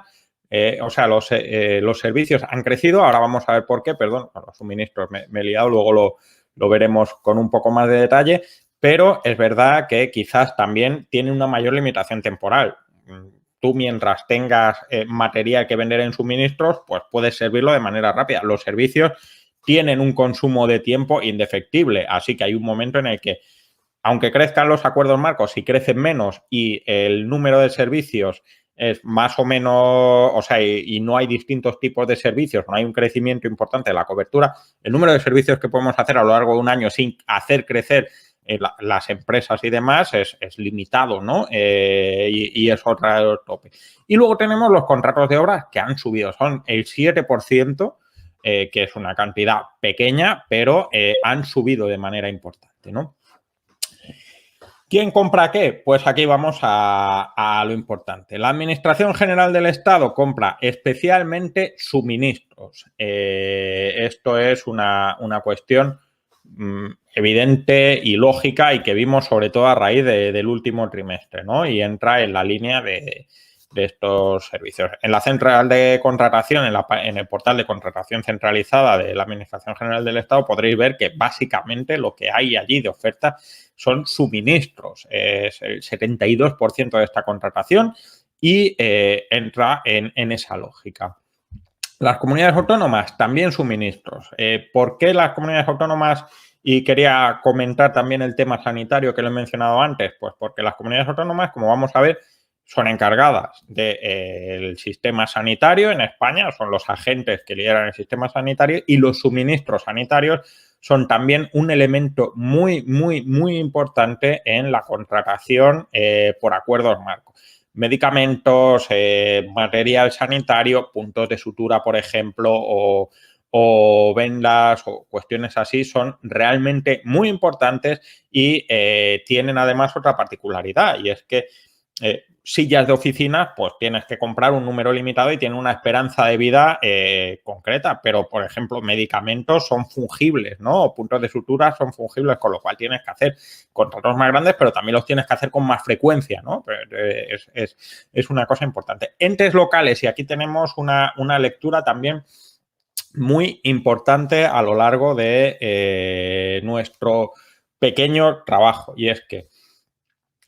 Los servicios han crecido, ahora vamos a ver por qué, perdón, los suministros me he liado, luego lo veremos con un poco más de detalle, pero es verdad que quizás también tiene una mayor limitación temporal. Tú mientras tengas material que vender en suministros, pues puedes servirlo de manera rápida. Los servicios tienen un consumo de tiempo indefectible, así que hay un momento en el que aunque crezcan los acuerdos marcos, si crecen menos y el número de servicios es más o menos, o sea, y no hay distintos tipos de servicios, no hay un crecimiento importante de la cobertura, el número de servicios que podemos hacer a lo largo de un año sin hacer crecer las empresas y demás es limitado, ¿no? Y es otro tope. Y luego tenemos los contratos de obra que han subido, son el 7%, que es una cantidad pequeña, pero han subido de manera importante, ¿no? ¿Quién compra qué? Pues aquí vamos a lo importante. La Administración General del Estado compra especialmente suministros. Esto es una cuestión evidente y lógica y que vimos sobre todo a raíz del último trimestre, ¿no? Y entra en la línea de estos servicios. En la central de contratación, en el portal de contratación centralizada de la Administración General del Estado, podréis ver que básicamente lo que hay allí de oferta son suministros. Es el 72% de esta contratación y entra en esa lógica. Las comunidades autónomas, también suministros. ¿Por qué las comunidades autónomas? Y quería comentar también el tema sanitario que lo he mencionado antes. Pues porque las comunidades autónomas, como vamos a ver, son encargadas del sistema sanitario en España, son los agentes que lideran el sistema sanitario y los suministros sanitarios son también un elemento muy, muy, muy importante en la contratación por acuerdos marcos. Medicamentos, material sanitario, puntos de sutura, por ejemplo, o vendas o cuestiones así son realmente muy importantes y tienen además otra particularidad y es que sillas de oficina, pues tienes que comprar un número limitado y tienen una esperanza de vida concreta, pero, por ejemplo, medicamentos son fungibles, ¿no? O puntos de sutura son fungibles, con lo cual tienes que hacer contratos más grandes, pero también los tienes que hacer con más frecuencia, ¿no? Es una cosa importante. Entes locales, y aquí tenemos una lectura también muy importante a lo largo de nuestro pequeño trabajo, y es que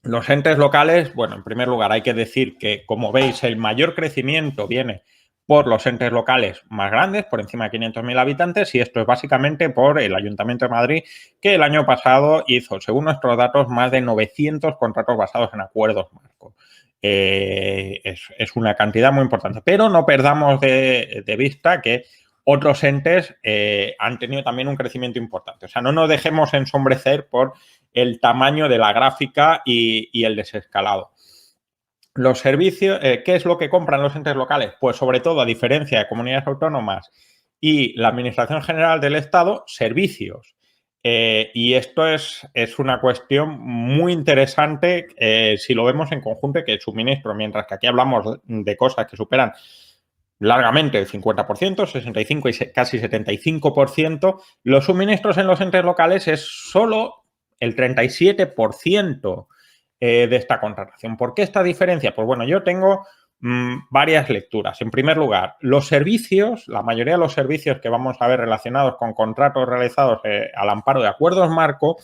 los entes locales, bueno, en primer lugar hay que decir que, como veis, el mayor crecimiento viene por los entes locales más grandes, por encima de 500.000 habitantes, y esto es básicamente por el Ayuntamiento de Madrid, que el año pasado hizo, según nuestros datos, más de 900 contratos basados en acuerdos marco. Es una cantidad muy importante, pero no perdamos de vista que otros entes han tenido también un crecimiento importante. O sea, no nos dejemos ensombrecer por el tamaño de la gráfica y el desescalado. Los servicios, ¿qué es lo que compran los entes locales? Pues sobre todo, a diferencia de comunidades autónomas y la Administración General del Estado, servicios. Y esto es una cuestión muy interesante si lo vemos en conjunto, que el suministro, mientras que aquí hablamos de cosas que superan largamente el 50%, 65% y casi 75%, los suministros en los entes locales es solo el 37% de esta contratación. ¿Por qué esta diferencia? Pues bueno, yo tengo varias lecturas. En primer lugar, los servicios, la mayoría de los servicios que vamos a ver relacionados con contratos realizados al amparo de acuerdos marco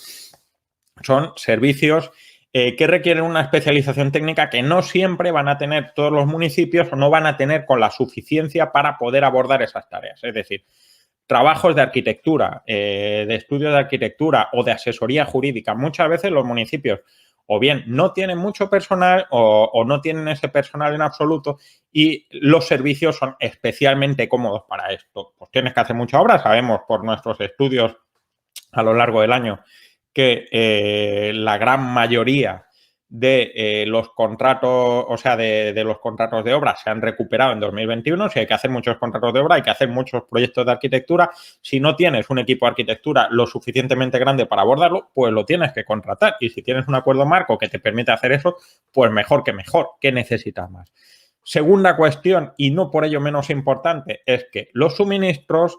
son servicios que requieren una especialización técnica que no siempre van a tener todos los municipios o no van a tener con la suficiencia para poder abordar esas tareas. Es decir, trabajos de arquitectura, de estudio de arquitectura o de asesoría jurídica. Muchas veces los municipios o bien no tienen mucho personal o no tienen ese personal en absoluto y los servicios son especialmente cómodos para esto. Pues tienes que hacer mucha obra, sabemos por nuestros estudios a lo largo del año que la gran mayoría de los contratos, o sea, de los contratos de obra se han recuperado en 2021. Si hay que hacer muchos contratos de obra, hay que hacer muchos proyectos de arquitectura. Si no tienes un equipo de arquitectura lo suficientemente grande para abordarlo, pues lo tienes que contratar. Y si tienes un acuerdo marco que te permite hacer eso, pues mejor que mejor. ¿Qué necesitas más? Segunda cuestión, y no por ello menos importante, es que los suministros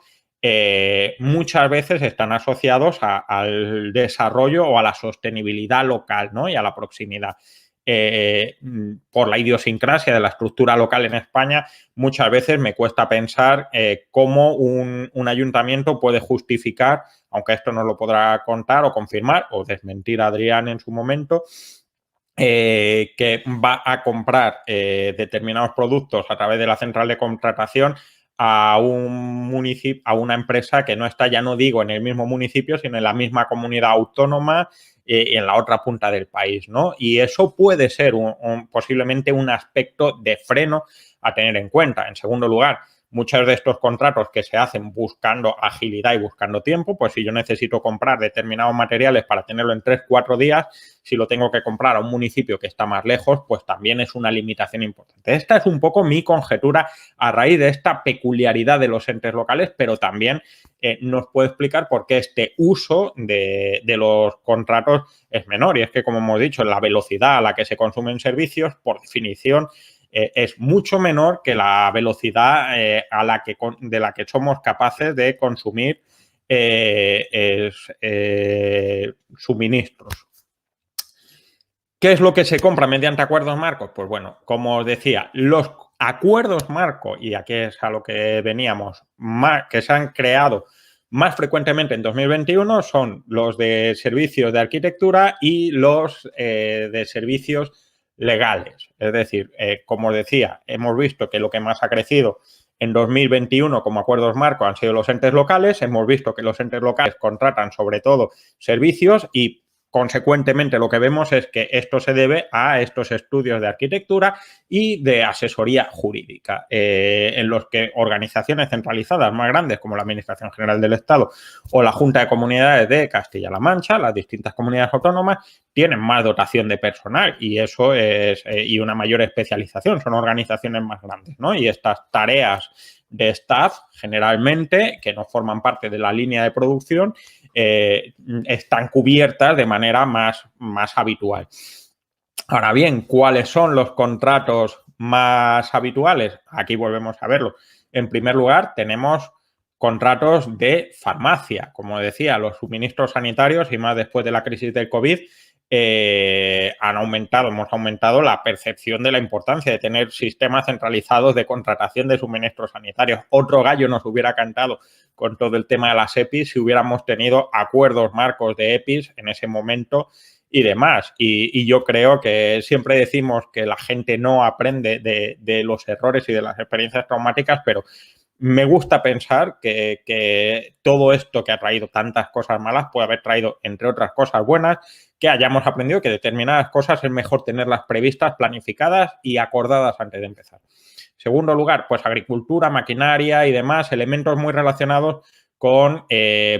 muchas veces están asociados al desarrollo o a la sostenibilidad local, ¿no? Y a la proximidad. Por la idiosincrasia de la estructura local en España, muchas veces me cuesta pensar cómo un ayuntamiento puede justificar, aunque esto no lo podrá contar o confirmar o desmentir a Adrián en su momento, que va a comprar determinados productos a través de la central de contratación a un municipio, a una empresa que no está, ya no digo en el mismo municipio, sino en la misma comunidad autónoma y en la otra punta del país, ¿no? Y eso puede ser posiblemente un aspecto de freno a tener en cuenta. En segundo lugar, muchos de estos contratos que se hacen buscando agilidad y buscando tiempo, pues si yo necesito comprar determinados materiales para tenerlo en 3-4 días, si lo tengo que comprar a un municipio que está más lejos, pues también es una limitación importante. Esta es un poco mi conjetura a raíz de esta peculiaridad de los entes locales, pero también nos puede explicar por qué este uso de los contratos es menor. Y es que, como hemos dicho, la velocidad a la que se consumen servicios, por definición, es mucho menor que la velocidad de la que somos capaces de consumir suministros. ¿Qué es lo que se compra mediante acuerdos marcos? Pues bueno, como os decía, los acuerdos marco, y aquí es a lo que veníamos, que se han creado más frecuentemente en 2021, son los de servicios de arquitectura y los de servicios legales. Es decir, como os decía, hemos visto que lo que más ha crecido en 2021 como acuerdos marco han sido los entes locales. Hemos visto que los entes locales contratan sobre todo servicios y consecuentemente lo que vemos es que esto se debe a estos estudios de arquitectura y de asesoría jurídica, en los que organizaciones centralizadas más grandes como la Administración General del Estado o la Junta de Comunidades de Castilla-La Mancha, las distintas comunidades autónomas, tienen más dotación de personal y eso es y una mayor especialización, son organizaciones más grandes, ¿no? Y estas tareas de staff, generalmente, que no forman parte de la línea de producción, están cubiertas de manera más habitual. Ahora bien, ¿cuáles son los contratos más habituales? Aquí volvemos a verlo. En primer lugar, tenemos contratos de farmacia. Como decía, los suministros sanitarios y más después de la crisis del COVID hemos aumentado la percepción de la importancia de tener sistemas centralizados de contratación de suministros sanitarios. Otro gallo nos hubiera cantado con todo el tema de las EPIs si hubiéramos tenido acuerdos marcos de EPIs en ese momento y demás. Y yo creo que siempre decimos que la gente no aprende de los errores y de las experiencias traumáticas, pero me gusta pensar que todo esto que ha traído tantas cosas malas puede haber traído, entre otras cosas buenas, que hayamos aprendido que determinadas cosas es mejor tenerlas previstas, planificadas y acordadas antes de empezar. Segundo lugar, pues agricultura, maquinaria y demás, elementos muy relacionados con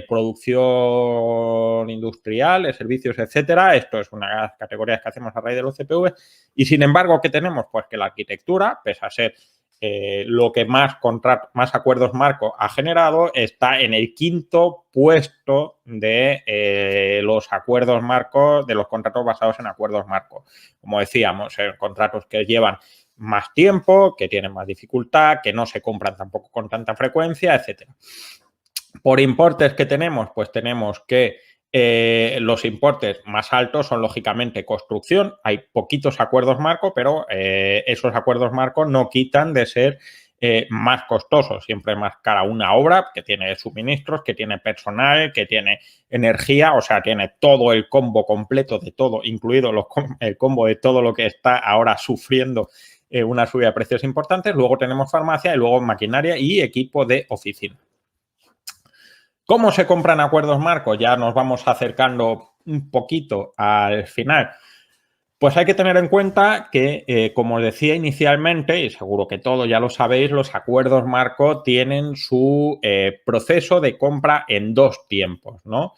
producción industrial, servicios, etcétera. Esto es una de las categorías que hacemos a raíz de los CPV. Y sin embargo, ¿qué tenemos? Pues que la arquitectura, pese a ser lo que más acuerdos marco ha generado, está en el quinto puesto de los acuerdos marco, de los contratos basados en acuerdos marco. Como decíamos, contratos que llevan más tiempo, que tienen más dificultad, que no se compran tampoco con tanta frecuencia, etcétera. Por importes que tenemos, pues tenemos que los importes más altos son, lógicamente, construcción. Hay poquitos acuerdos marco, pero esos acuerdos marco no quitan de ser más costosos. Siempre es más cara una obra que tiene suministros, que tiene personal, que tiene energía, o sea, tiene todo el combo completo de todo, incluido el combo de todo lo que está ahora sufriendo una subida de precios importantes. Luego tenemos farmacia y luego maquinaria y equipo de oficina. ¿Cómo se compran acuerdos marcos? Ya nos vamos acercando un poquito al final. Pues hay que tener en cuenta que, como os decía inicialmente, y seguro que todos ya lo sabéis, los acuerdos marco tienen su proceso de compra en dos tiempos, ¿no?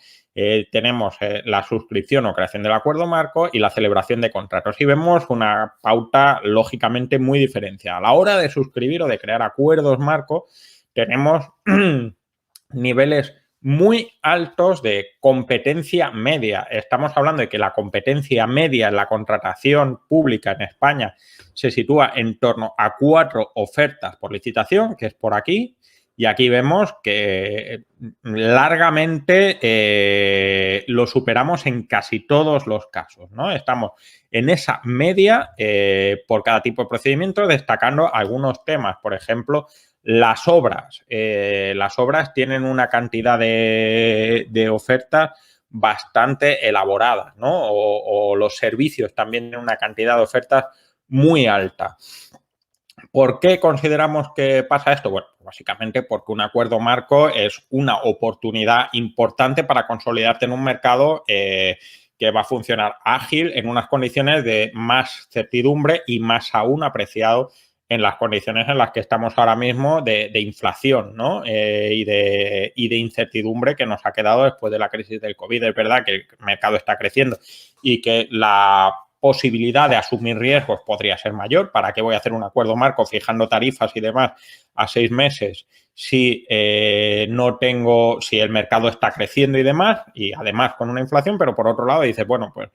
Tenemos la suscripción o creación del acuerdo marco y la celebración de contratos. Y vemos una pauta lógicamente muy diferenciada. A la hora de suscribir o de crear acuerdos marco, tenemos niveles muy altos de competencia media. Estamos hablando de que la competencia media en la contratación pública en España se sitúa en torno a 4 ofertas por licitación, que es por aquí, y aquí vemos que largamente lo superamos en casi todos los casos, ¿no? Estamos en esa media por cada tipo de procedimiento, destacando algunos temas, por ejemplo, las obras. Las obras tienen una cantidad de ofertas bastante elaboradas, ¿no? O los servicios también tienen una cantidad de ofertas muy alta. ¿Por qué consideramos que pasa esto? Bueno, básicamente porque un acuerdo marco es una oportunidad importante para consolidarte en un mercado que va a funcionar ágil en unas condiciones de más certidumbre y más aún apreciado en las condiciones en las que estamos ahora mismo de inflación, ¿no? Y de incertidumbre que nos ha quedado después de la crisis del COVID. Es verdad que el mercado está creciendo y que la posibilidad de asumir riesgos podría ser mayor. ¿Para qué voy a hacer un acuerdo marco fijando tarifas y demás a 6 meses si no tengo, si el mercado está creciendo y demás, y además con una inflación? Pero por otro lado dices, bueno, pues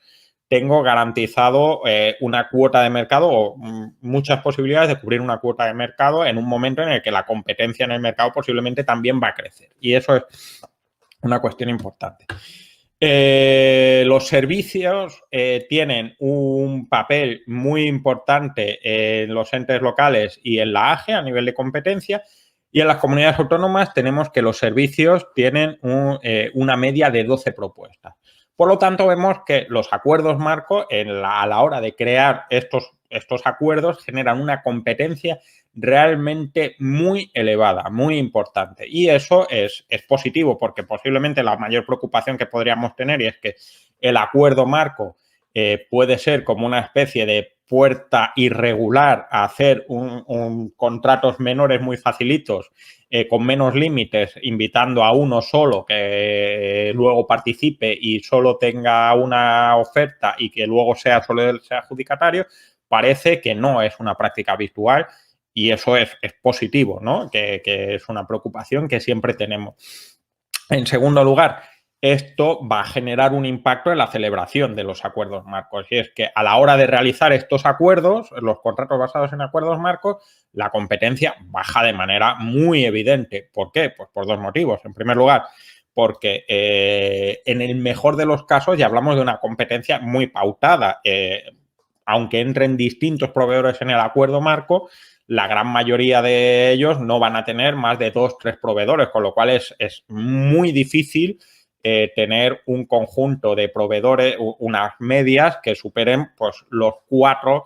tengo garantizado una cuota de mercado o muchas posibilidades de cubrir una cuota de mercado en un momento en el que la competencia en el mercado posiblemente también va a crecer. Y eso es una cuestión importante. Los servicios tienen un papel muy importante en los entes locales y en la AGE a nivel de competencia, y en las comunidades autónomas tenemos que los servicios tienen una media de 12 propuestas. Por lo tanto, vemos que los acuerdos marco a la hora de crear estos acuerdos generan una competencia realmente muy elevada, muy importante. Y eso es positivo, porque posiblemente la mayor preocupación que podríamos tener y es que el acuerdo marco puede ser como una especie de puerta irregular a hacer contratos menores muy facilitos, con menos límites, invitando a uno solo que luego participe y solo tenga una oferta y que luego solo él sea adjudicatario. Parece que no es una práctica habitual. Y eso es positivo, ¿no? Que es una preocupación que siempre tenemos. En segundo lugar, esto va a generar un impacto en la celebración de los acuerdos marcos. Y es que a la hora de realizar estos acuerdos, los contratos basados en acuerdos marcos, la competencia baja de manera muy evidente. ¿Por qué? Pues por dos motivos. En primer lugar, porque en el mejor de los casos ya hablamos de una competencia muy pautada. Aunque entren distintos proveedores en el acuerdo marco, la gran mayoría de ellos no van a tener más de 2 o 3 proveedores, con lo cual es muy difícil tener un conjunto de proveedores, unas medias que superen pues los 4,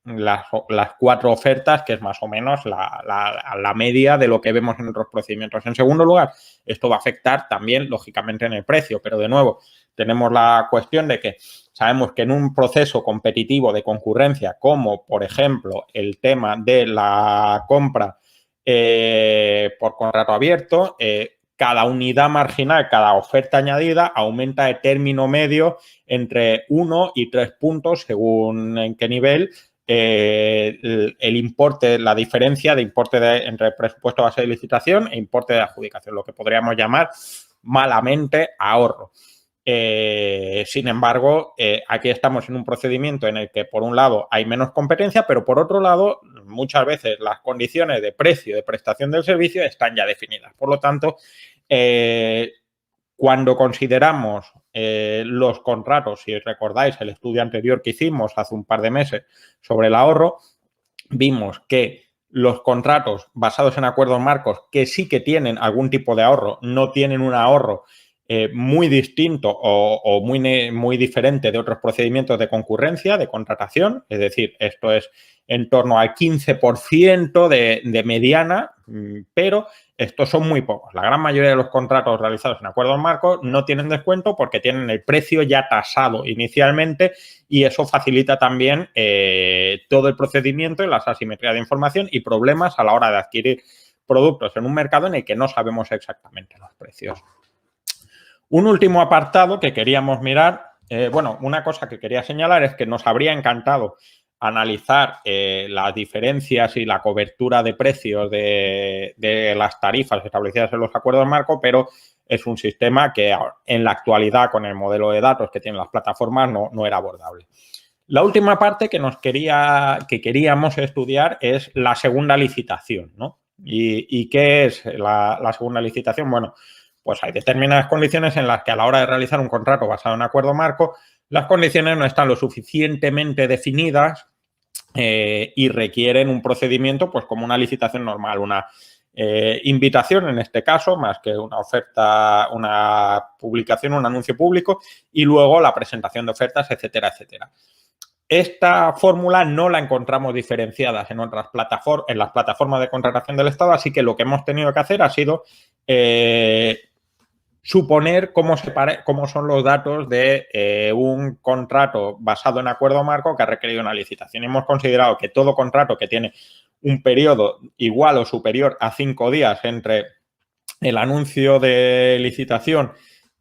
las 4 ofertas, que es más o menos la media de lo que vemos en otros procedimientos. En segundo lugar, esto va a afectar también, lógicamente, en el precio, pero de nuevo, tenemos la cuestión de que sabemos que en un proceso competitivo de concurrencia, como por ejemplo el tema de la compra por contrato abierto, cada unidad marginal, cada oferta añadida aumenta de término medio entre 1 y 3 puntos según en qué nivel el importe, la diferencia de importe entre presupuesto base de licitación e importe de adjudicación, lo que podríamos llamar malamente ahorro. Sin embargo, aquí estamos en un procedimiento en el que, por un lado, hay menos competencia, pero por otro lado, muchas veces las condiciones de precio y de prestación del servicio están ya definidas. Por lo tanto, cuando consideramos los contratos, si recordáis el estudio anterior que hicimos hace un par de meses sobre el ahorro, vimos que los contratos basados en acuerdos marcos que sí que tienen algún tipo de ahorro, no tienen un ahorro muy distinto o muy diferente de otros procedimientos de concurrencia, de contratación. Es decir, esto es en torno al 15% de mediana, pero estos son muy pocos. La gran mayoría de los contratos realizados en acuerdos marcos no tienen descuento porque tienen el precio ya tasado inicialmente, y eso facilita también todo el procedimiento y las asimetrías de información y problemas a la hora de adquirir productos en un mercado en el que no sabemos exactamente los precios. Un último apartado que queríamos mirar, una cosa que quería señalar es que nos habría encantado analizar las diferencias y la cobertura de precios de las tarifas establecidas en los acuerdos marco, pero es un sistema que en la actualidad, con el modelo de datos que tienen las plataformas, no era abordable. La última parte que queríamos estudiar es la segunda licitación, ¿no? ¿Y qué es la segunda licitación? Bueno, pues hay determinadas condiciones en las que a la hora de realizar un contrato basado en acuerdo marco, las condiciones no están lo suficientemente definidas y requieren un procedimiento pues como una licitación normal, una invitación en este caso, más que una oferta, una publicación, un anuncio público, y luego la presentación de ofertas, etcétera, etcétera. esta fórmula no la encontramos diferenciada en otras plataformas, en las plataformas de contratación del Estado, así que lo que hemos tenido que hacer ha sido suponer cómo son los datos de un contrato basado en acuerdo marco que ha requerido una licitación. Hemos considerado que todo contrato que tiene un periodo igual o superior a 5 días entre el anuncio de licitación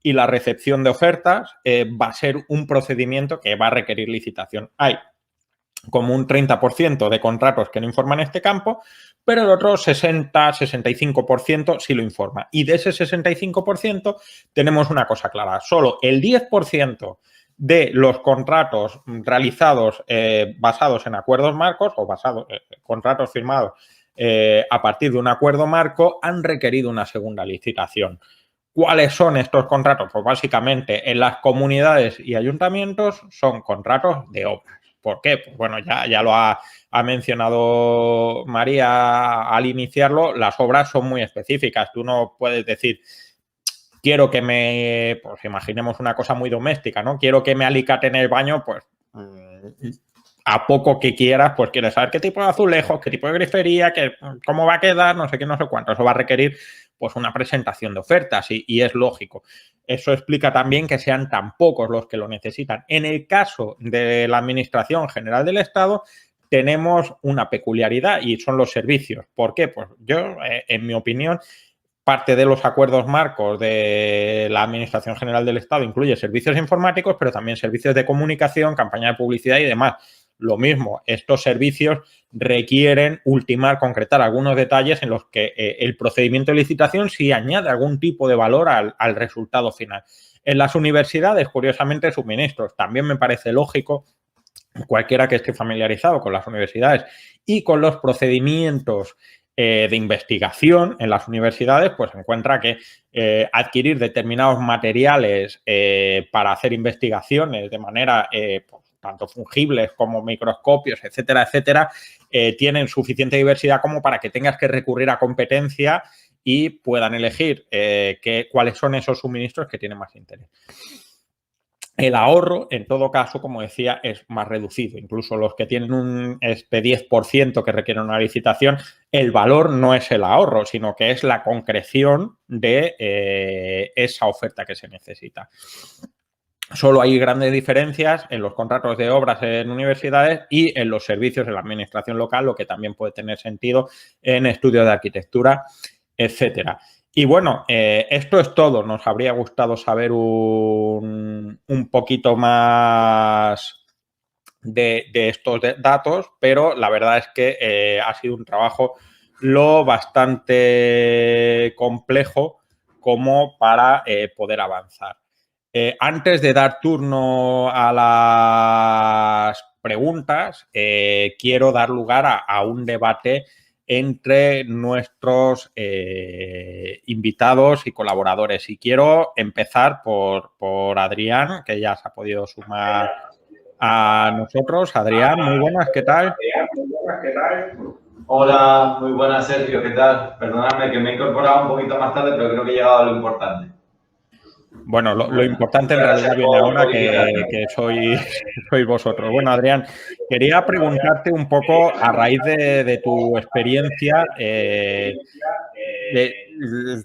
y la recepción de ofertas va a ser un procedimiento que va a requerir licitación. Hay como un 30% de contratos que no informan este campo, pero el otro 60-65% sí lo informa. Y de ese 65% tenemos una cosa clara, solo el 10% de los contratos realizados basados en acuerdos marcos o contratos firmados a partir de un acuerdo marco han requerido una segunda licitación. ¿Cuáles son estos contratos? Pues básicamente en las comunidades y ayuntamientos son contratos de obras. ¿Por qué? Pues bueno, ya lo ha mencionado María al iniciarlo, las obras son muy específicas. Tú no puedes decir, quiero que pues imaginemos una cosa muy doméstica, ¿no? Quiero que me alicaten el baño, pues a poco que quieras, pues quieres saber qué tipo de azulejos, qué tipo de grifería, cómo va a quedar, no sé qué, no sé cuánto. Eso va a requerir pues una presentación de ofertas y es lógico. Eso explica también que sean tan pocos los que lo necesitan. En el caso de la Administración General del Estado, tenemos una peculiaridad y son los servicios. ¿Por qué? Pues yo, en mi opinión, parte de los acuerdos marcos de la Administración General del Estado incluye servicios informáticos, pero también servicios de comunicación, campaña de publicidad y demás. Lo mismo, estos servicios requieren ultimar, concretar algunos detalles en los que el procedimiento de licitación sí añade algún tipo de valor al resultado final. En las universidades, curiosamente, suministros. También me parece lógico, cualquiera que esté familiarizado con las universidades y con los procedimientos de investigación en las universidades, pues encuentra que adquirir determinados materiales para hacer investigaciones de manera pues, tanto fungibles como microscopios, etcétera, etcétera, tienen suficiente diversidad como para que tengas que recurrir a competencia y puedan elegir cuáles son esos suministros que tienen más interés. El ahorro, en todo caso, como decía, es más reducido. Incluso los que tienen este 10% que requieren una licitación, el valor no es el ahorro, sino que es la concreción de esa oferta que se necesita. Solo hay grandes diferencias en los contratos de obras en universidades y en los servicios en la administración local, lo que también puede tener sentido en estudios de arquitectura, etcétera. Y bueno, esto es todo. Nos habría gustado saber un poquito más de estos datos, pero la verdad es que ha sido un trabajo lo bastante complejo como para poder avanzar. Antes de dar turno a las preguntas, quiero dar lugar a un debate entre nuestros invitados y colaboradores. Y quiero empezar por Adrián, que ya se ha podido sumar a nosotros. Adrián, muy buenas, ¿qué tal? Hola, muy buenas, Sergio, ¿qué tal? Perdonadme que me he incorporado un poquito más tarde, pero creo que he llegado a lo importante. Bueno, lo importante en realidad viene ahora que sois vosotros. Bueno, Adrián, quería preguntarte un poco a raíz de tu experiencia el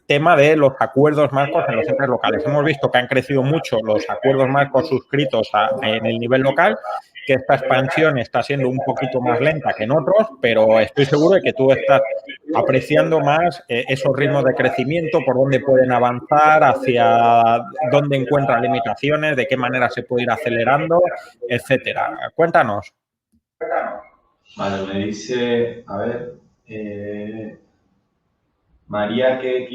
tema de los acuerdos marcos en los entes locales. Hemos visto que han crecido mucho los acuerdos marcos suscritos en el nivel local, que esta expansión está siendo un poquito más lenta que en otros, pero estoy seguro de que tú estás apreciando más esos ritmos de crecimiento, por dónde pueden avanzar, hacia dónde encuentran limitaciones, de qué manera se puede ir acelerando, etcétera. Cuéntanos. Vale, me dice, a ver, María que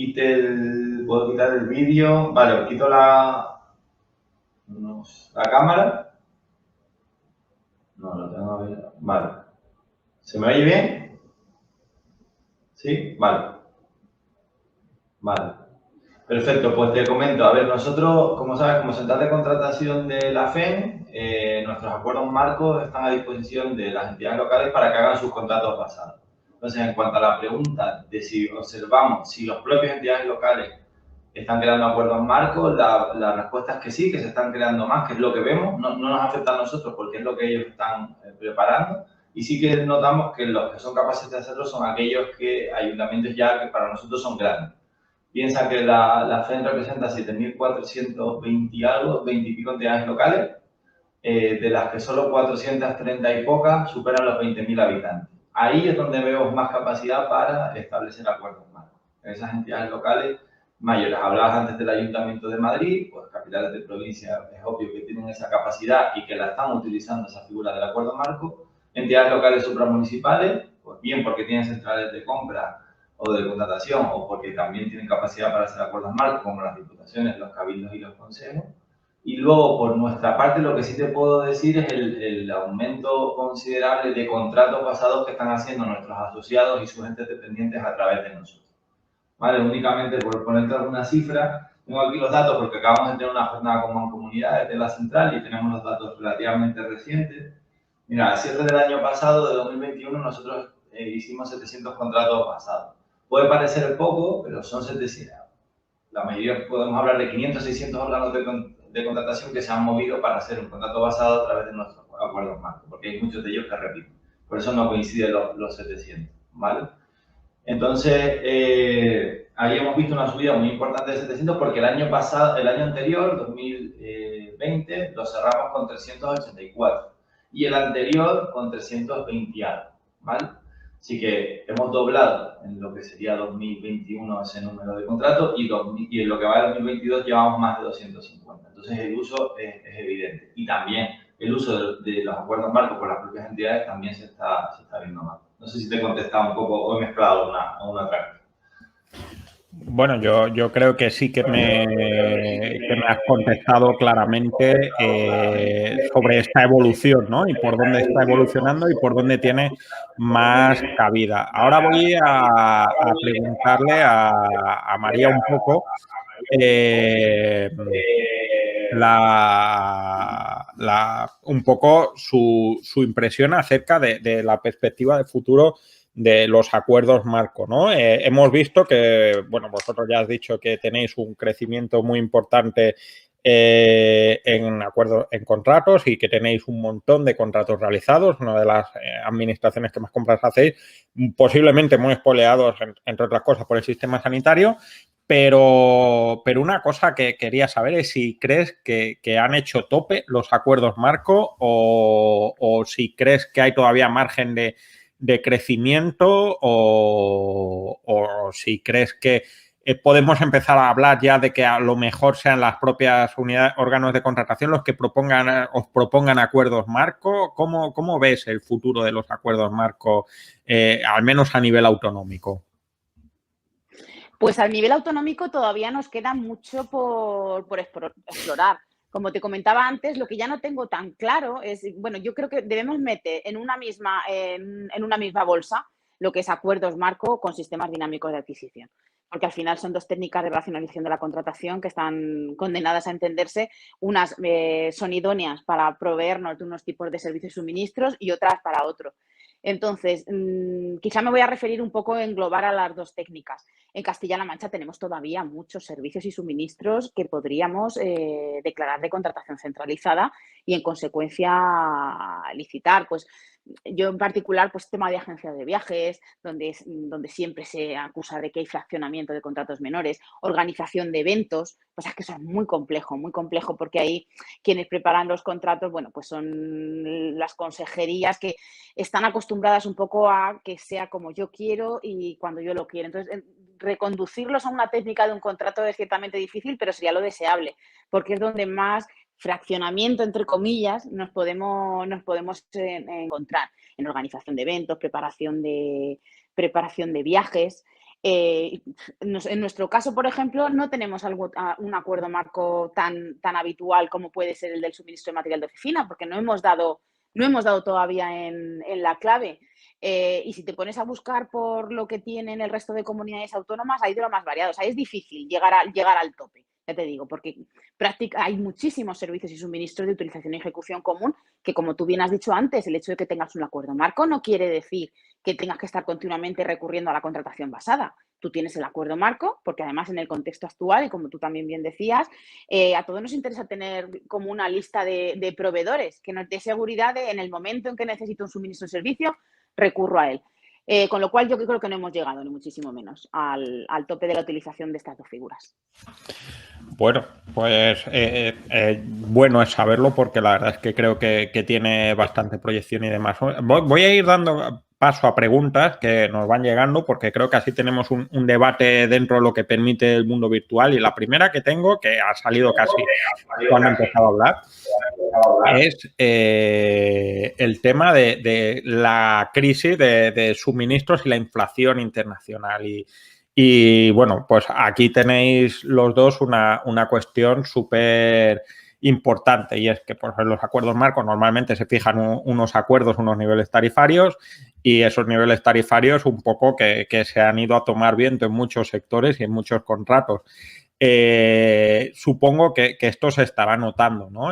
¿puedo quitar el vídeo? Vale, quito la cámara. No, lo tengo a ver. Vale. ¿Se me oye bien? ¿Sí? Vale. Vale. Perfecto, pues te comento. A ver, nosotros, como sabes, como central de contratación de la FEN, nuestros acuerdos marcos están a disposición de las entidades locales para que hagan sus contratos basados. Entonces, en cuanto a la pregunta de si observamos si los propios entidades locales ¿Están creando acuerdos marcos? La respuesta es que sí, que se están creando más, que es lo que vemos. No nos afecta a nosotros porque es lo que ellos están preparando. Y sí que notamos que los que son capaces de hacerlo son aquellos ayuntamientos ya que para nosotros son grandes. Piensa que la FEN representa 7.420 y algo, 20 y pico entidades locales, de las que solo 430 y pocas superan los 20.000 habitantes. Ahí es donde vemos más capacidad para establecer acuerdos marcos. En esas entidades locales mayores. Hablabas antes del Ayuntamiento de Madrid, pues capitales de provincia es obvio que tienen esa capacidad y que la están utilizando esa figura del acuerdo marco. Entidades locales supramunicipales, pues bien porque tienen centrales de compra o de contratación o porque también tienen capacidad para hacer acuerdos marcos, como las diputaciones, los cabildos y los consejos. Y luego, por nuestra parte, lo que sí te puedo decir es el aumento considerable de contratos basados que están haciendo nuestros asociados y sus entes dependientes a través de nosotros. ¿Vale? Únicamente por ponerte alguna cifra, tengo aquí los datos porque acabamos de tener una jornada con Mancomunidades de la central y tenemos los datos relativamente recientes. Mira, a cierre del año pasado, de 2021, nosotros hicimos 700 contratos basados. Puede parecer poco, pero son 700. La mayoría podemos hablar de 500, 600 órganos de contratación que se han movido para hacer un contrato basado a través de nuestros acuerdos marcos, porque hay muchos de ellos que repiten. Por eso no coinciden los 700, ¿vale? Entonces, ahí hemos visto una subida muy importante de 700 porque el año anterior, 2020, lo cerramos con 384 y el anterior con 320 algo, ¿vale? Así que hemos doblado en lo que sería 2021 ese número de contratos y en lo que va de 2022 llevamos más de 250. Entonces, el uso es evidente. Y también el uso de los acuerdos marcos por las propias entidades también se está viendo más. No sé si te he contestado un poco o he mezclado una otra. Bueno, yo creo que sí que me has contestado claramente sobre esta evolución, ¿no? Y por dónde está evolucionando y por dónde tiene más cabida. Ahora voy a preguntarle a María un poco un poco su impresión acerca de la perspectiva de futuro de los acuerdos marco, ¿no? Hemos visto que, bueno, vosotros ya has dicho que tenéis un crecimiento muy importante en acuerdos, en contratos y que tenéis un montón de contratos realizados, una de las administraciones que más compras hacéis, posiblemente muy espoleados, entre otras cosas, por el sistema sanitario. Pero una cosa que quería saber es si crees que han hecho tope los acuerdos marco o si crees que hay todavía margen de crecimiento o si crees que podemos empezar a hablar ya de que a lo mejor sean las propias unidades, órganos de contratación los que os propongan acuerdos marco. ¿Cómo ves el futuro de los acuerdos marco, al menos a nivel autonómico? Pues a nivel autonómico todavía nos queda mucho por explorar. Como te comentaba antes, lo que ya no tengo tan claro es, bueno, yo creo que debemos meter en una misma bolsa lo que es acuerdos marco con sistemas dinámicos de adquisición. Porque al final son dos técnicas de racionalización de la contratación que están condenadas a entenderse. Unas son idóneas para proveernos de unos tipos de servicios y suministros y otras para otro. Entonces, quizá me voy a referir un poco a englobar a las dos técnicas. En Castilla-La Mancha tenemos todavía muchos servicios y suministros que podríamos declarar de contratación centralizada y, en consecuencia, licitar. Pues yo en particular, pues tema de agencias de viajes, donde siempre se acusa de que hay fraccionamiento de contratos menores, organización de eventos, pues es que eso es muy complejo, porque ahí quienes preparan los contratos, bueno, pues son las consejerías que están acostumbradas un poco a que sea como yo quiero y cuando yo lo quiero. Entonces, reconducirlos a una técnica de un contrato es ciertamente difícil, pero sería lo deseable, porque es donde más fraccionamiento, entre comillas, nos podemos encontrar en organización de eventos, preparación de viajes. En nuestro caso, por ejemplo, no tenemos un acuerdo marco tan habitual como puede ser el del suministro de material de oficina, porque no hemos dado todavía en la clave. Y si te pones a buscar por lo que tienen el resto de comunidades autónomas, hay de lo más variado. O sea, es difícil llegar al tope. ya te digo, porque hay muchísimos servicios y suministros de utilización y ejecución común que, como tú bien has dicho antes, el hecho de que tengas un acuerdo marco no quiere decir que tengas que estar continuamente recurriendo a la contratación basada. Tú tienes el acuerdo marco, porque además en el contexto actual, y como tú también bien decías, a todos nos interesa tener como una lista de proveedores que nos dé seguridad de, en el momento en que necesito un suministro o servicio, recurro a él. Con lo cual yo creo que no hemos llegado, ni muchísimo menos, al tope de la utilización de estas dos figuras. Bueno, pues bueno es saberlo porque la verdad es que creo que tiene bastante proyección y demás. Voy a ir dando paso a preguntas que nos van llegando porque creo que así tenemos un debate dentro de lo que permite el mundo virtual. Y la primera que tengo, que ha salido casi cuando he empezado a hablar, es el tema de la crisis de suministros y la inflación internacional. Y bueno, pues aquí tenéis los dos una cuestión súper importante, y es que pues, en los acuerdos marcos normalmente se fijan unos acuerdos, unos niveles tarifarios, y esos niveles tarifarios un poco que se han ido a tomar viento en muchos sectores y en muchos contratos. Supongo que esto se estará notando, ¿no?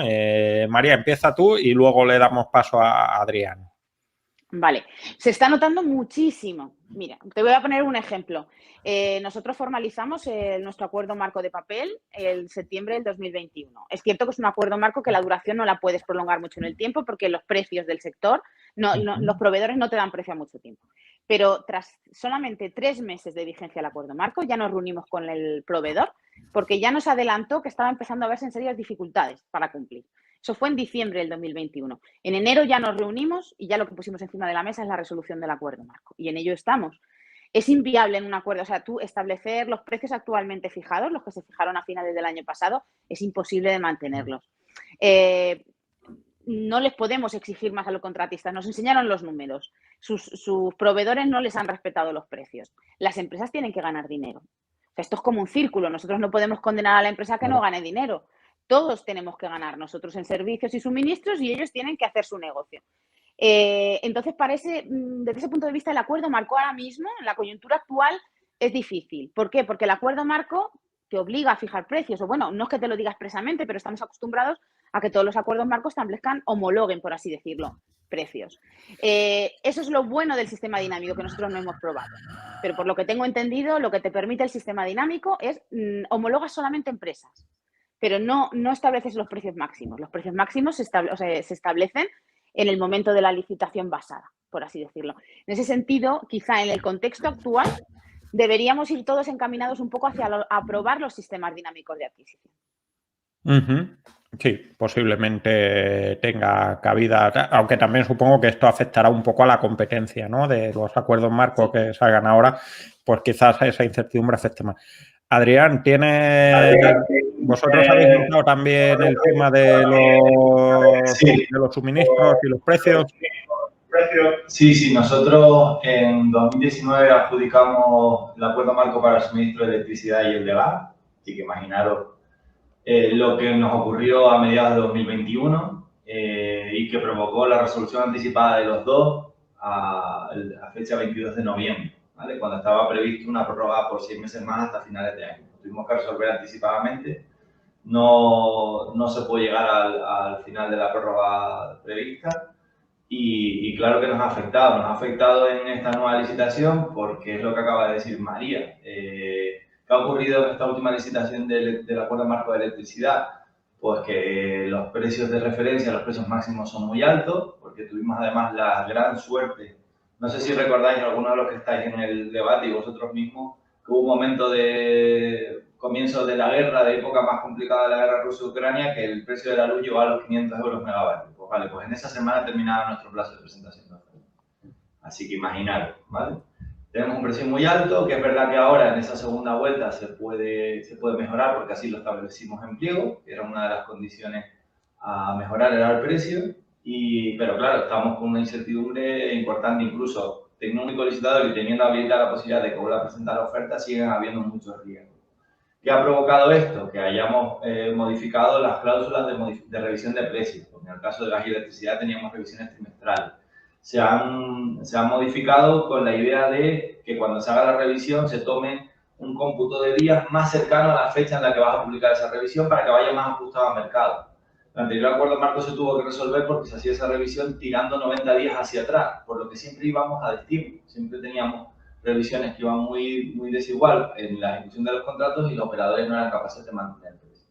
María, empieza tú y luego le damos paso a Adrián. Vale, se está notando muchísimo. Mira, te voy a poner un ejemplo. Nosotros formalizamos nuestro acuerdo marco de papel en septiembre del 2021. Es cierto que es un acuerdo marco que la duración no la puedes prolongar mucho en el tiempo porque los precios del sector, los proveedores no te dan precio a mucho tiempo. Pero tras solamente 3 meses de vigencia del acuerdo marco, ya nos reunimos con el proveedor porque ya nos adelantó que estaba empezando a verse en serias dificultades para cumplir. Eso fue en diciembre del 2021. En enero ya nos reunimos y ya lo que pusimos encima de la mesa es la resolución del acuerdo marco. Y en ello estamos. Es inviable en un acuerdo, o sea, tú establecer los precios actualmente fijados, los que se fijaron a finales del año pasado, es imposible de mantenerlos. No les podemos exigir más a los contratistas. Nos enseñaron los números. Sus proveedores no les han respetado los precios. Las empresas tienen que ganar dinero. O sea, esto es como un círculo. Nosotros no podemos condenar a la empresa a que no gane dinero. Todos tenemos que ganar, nosotros en servicios y suministros, y ellos tienen que hacer su negocio. Entonces, desde ese punto de vista, el acuerdo marco ahora mismo, en la coyuntura actual, es difícil. ¿Por qué? Porque el acuerdo marco te obliga a fijar precios, o bueno, no es que te lo diga expresamente, pero estamos acostumbrados a que todos los acuerdos marcos establezcan, homologuen, por así decirlo, precios. Eso es lo bueno del sistema dinámico que nosotros no hemos probado. Pero por lo que tengo entendido, lo que te permite el sistema dinámico es homologas solamente empresas, pero no estableces los precios máximos. Los precios máximos se establecen en el momento de la licitación basada, por así decirlo. En ese sentido, quizá en el contexto actual, deberíamos ir todos encaminados un poco hacia aprobar los sistemas dinámicos de adquisición. Sí, posiblemente tenga cabida, aunque también supongo que esto afectará un poco a la competencia, ¿no? De los acuerdos marcos que salgan ahora, pues quizás esa incertidumbre afecte más. Adrián, ¿vosotros habéis notado también el tema de los suministros y los precios? Sí, nosotros en 2019 adjudicamos el acuerdo marco para el suministro de electricidad y el de gas, así que imaginaros lo que nos ocurrió a mediados de 2021 y que provocó la resolución anticipada de los dos a fecha 22 de noviembre, ¿vale? Cuando estaba previsto una prórroga por 6 meses más hasta finales de año. Tuvimos que resolver anticipadamente, no se puede llegar al final de la prórroga prevista y claro que nos ha afectado en esta nueva licitación porque es lo que acaba de decir María. ¿Qué ha ocurrido en esta última licitación del acuerdo marco de electricidad? Pues que los precios de referencia, los precios máximos son muy altos, porque tuvimos además la gran suerte, no sé si recordáis algunos de los que estáis en el debate y vosotros mismos, que hubo un momento de comienzo de la guerra, de época más complicada de la guerra Rusia-Ucrania, que el precio de la luz llegó a los 500 euros megavatios. Pues vale, pues en esa semana terminaba nuestro plazo de presentación de oferta. Así que imaginaros, ¿vale? Tenemos un precio muy alto, que es verdad que ahora en esa segunda vuelta se puede mejorar porque así lo establecimos en pliego, que era una de las condiciones a mejorar era el precio, pero claro, estamos con una incertidumbre importante, incluso teniendo un único licitador y teniendo abierta la posibilidad de que vuelva a presentar la oferta, siguen habiendo muchos riesgos. ¿Qué ha provocado esto? Que hayamos modificado las cláusulas de revisión de precios, porque en el caso de gas y electricidad teníamos revisiones trimestrales. Se han modificado con la idea de que cuando se haga la revisión se tome un cómputo de días más cercano a la fecha en la que vas a publicar esa revisión para que vaya más ajustado al mercado. El anterior acuerdo marco se tuvo que resolver porque se hacía esa revisión tirando 90 días hacia atrás, por lo que siempre íbamos a destiempo, siempre teníamos revisiones que iban muy desigual en la ejecución de los contratos y los operadores no eran capaces de mantener el precio.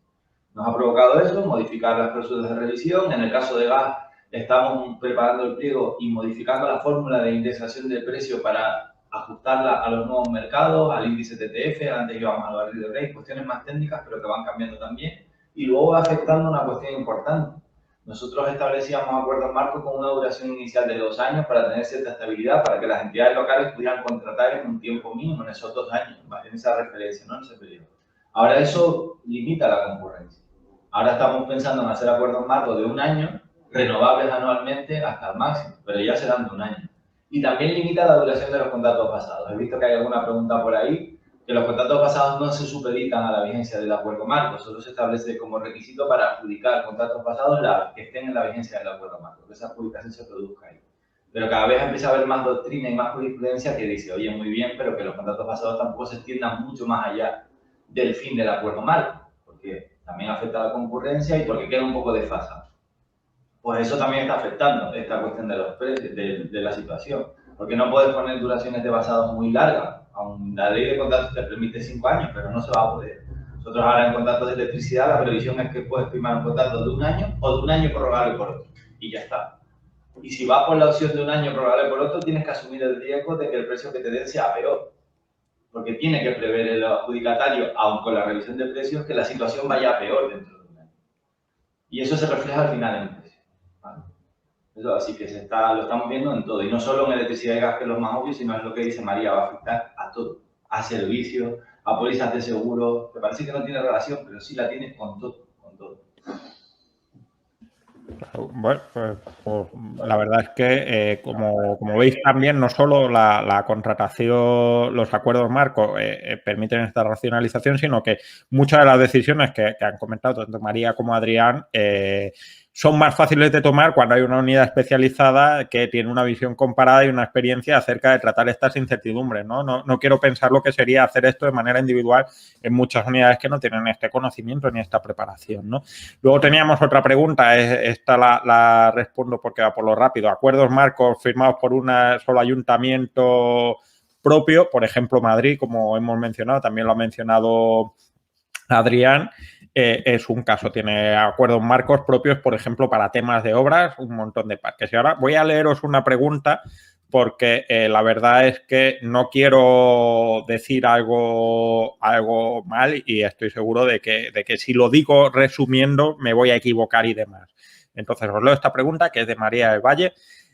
Nos ha provocado eso, modificar las cláusulas de revisión. En el caso de gas, estamos preparando el pliego y modificando la fórmula de indexación del precio para ajustarla a los nuevos mercados, al índice TTF, antes íbamos al barril de Brent, cuestiones más técnicas, pero que van cambiando también. Y luego va afectando una cuestión importante. Nosotros establecíamos acuerdos marcos con una duración inicial de 2 años para tener cierta estabilidad, para que las entidades locales pudieran contratar en un tiempo mínimo, en esos 2 años, en esa referencia, ¿no? En ese periodo. Ahora eso limita la concurrencia. Ahora estamos pensando en hacer acuerdos marcos de 1 año, renovables anualmente hasta el máximo, pero ya serán de 1 año. Y también limita la duración de los contratos pasados. He visto que hay alguna pregunta por ahí, que los contratos pasados no se supeditan a la vigencia del acuerdo marco, solo se establece como requisito para adjudicar contratos pasados que estén en la vigencia del acuerdo marco, que esa adjudicación se produzca ahí. Pero cada vez empieza a haber más doctrina y más jurisprudencia que dice, oye, muy bien, pero que los contratos pasados tampoco se extiendan mucho más allá del fin del acuerdo marco, porque también afecta a la concurrencia y porque queda un poco desfasado. Pues eso también está afectando esta cuestión de los precios, de la situación, porque no puedes poner duraciones de basados muy largas. Aún la ley de contratos te permite 5 años, pero no se va a poder. Nosotros ahora en contratos de electricidad la previsión es que puedes firmar un contrato de 1 año o de 1 año prorrogable por otro, y ya está. Y si vas por la opción de 1 año prorrogable por otro, tienes que asumir el riesgo de que el precio que te den sea peor, porque tiene que prever el adjudicatario, aun con la revisión de precios, que la situación vaya peor dentro de 1 año. Y eso se refleja al final en el precio. ¿Vale? Eso, así que lo estamos viendo en todo, y no solo en electricidad y gas, que es lo más obvio, sino es lo que dice María, va a afectar a todo, a servicios, a pólizas de seguro, que parece que no tiene relación, pero sí la tiene con todo, con todo. Bueno, pues la verdad es que, como veis también, no solo la contratación, los acuerdos marcos permiten esta racionalización, sino que muchas de las decisiones que han comentado tanto María como Adrián son más fáciles de tomar cuando hay una unidad especializada que tiene una visión comparada y una experiencia acerca de tratar estas incertidumbres, ¿no? No quiero pensar lo que sería hacer esto de manera individual en muchas unidades que no tienen este conocimiento ni esta preparación, ¿no? Luego teníamos otra pregunta, esta la respondo porque va por lo rápido. Acuerdos marcos firmados por un solo ayuntamiento propio, por ejemplo Madrid, como hemos mencionado, también lo ha mencionado Adrián, es un caso, tiene acuerdos marcos propios, por ejemplo, para temas de obras, un montón de parques. Y ahora voy a leeros una pregunta porque la verdad es que no quiero decir algo mal y estoy seguro de que si lo digo resumiendo me voy a equivocar y demás. Entonces os leo esta pregunta, que es de María del Valle.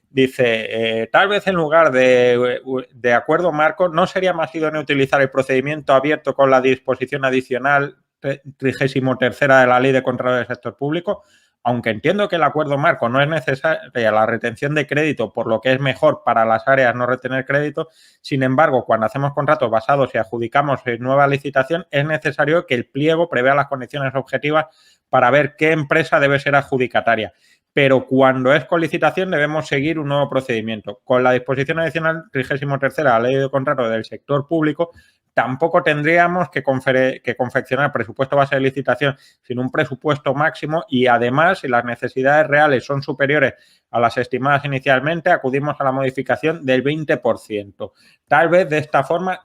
Dice, tal vez en lugar de acuerdo marco, ¿no sería más idóneo utilizar el procedimiento abierto con la disposición adicional 33ª de la Ley de Contratos del Sector Público? Aunque entiendo que el acuerdo marco no es necesaria la retención de crédito, por lo que es mejor para las áreas no retener crédito, sin embargo, cuando hacemos contratos basados y adjudicamos en nueva licitación, es necesario que el pliego prevea las condiciones objetivas para ver qué empresa debe ser adjudicataria. Pero cuando es con licitación debemos seguir un nuevo procedimiento. Con la disposición adicional 33ª de la Ley de Contratos del Sector Público, tampoco tendríamos que confeccionar presupuesto base de licitación, sino un presupuesto máximo y además, si las necesidades reales son superiores a las estimadas inicialmente, acudimos a la modificación del 20%. Tal vez de esta forma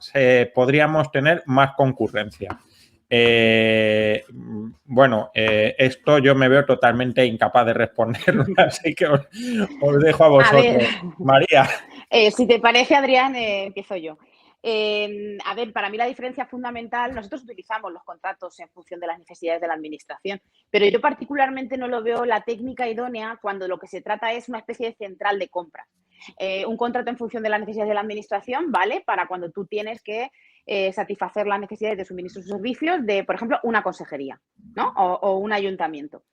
podríamos tener más concurrencia. Bueno, esto yo me veo totalmente incapaz de responderlo, así que os dejo a vosotros. A ver, María. Si te parece, Adrián, empiezo yo. A ver, para mí la diferencia fundamental, nosotros utilizamos los contratos en función de las necesidades de la administración, pero yo particularmente no lo veo la técnica idónea cuando lo que se trata es una especie de central de compra. Un contrato en función de las necesidades de la administración vale para cuando tú tienes que satisfacer las necesidades de suministros y servicios de, por ejemplo, una consejería, ¿no? O un ayuntamiento.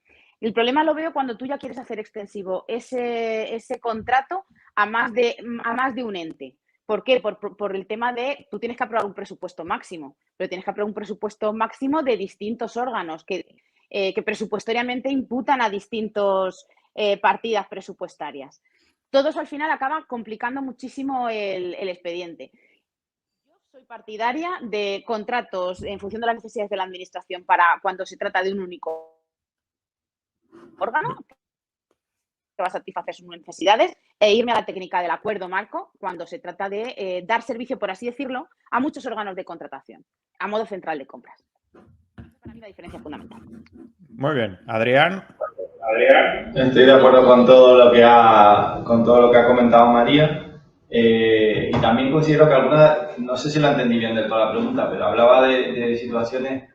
El problema lo veo cuando tú ya quieres hacer extensivo ese contrato a más de un ente. ¿Por qué? Por el tema de tú tienes que aprobar un presupuesto máximo, pero tienes que aprobar un presupuesto máximo de distintos órganos que presupuestariamente imputan a distintas partidas presupuestarias. Todo eso al final acaba complicando muchísimo el expediente. Yo soy partidaria de contratos en función de las necesidades de la administración para cuando se trata de un único órgano que va a satisfacer sus necesidades e irme a la técnica del acuerdo marco cuando se trata de dar servicio, por así decirlo, a muchos órganos de contratación, a modo central de compras. Esa es para mí la diferencia fundamental. Muy bien. Adrián. Estoy de acuerdo con todo lo que ha comentado María. Y también considero que no sé si lo entendí bien del todo la pregunta, pero hablaba de situaciones,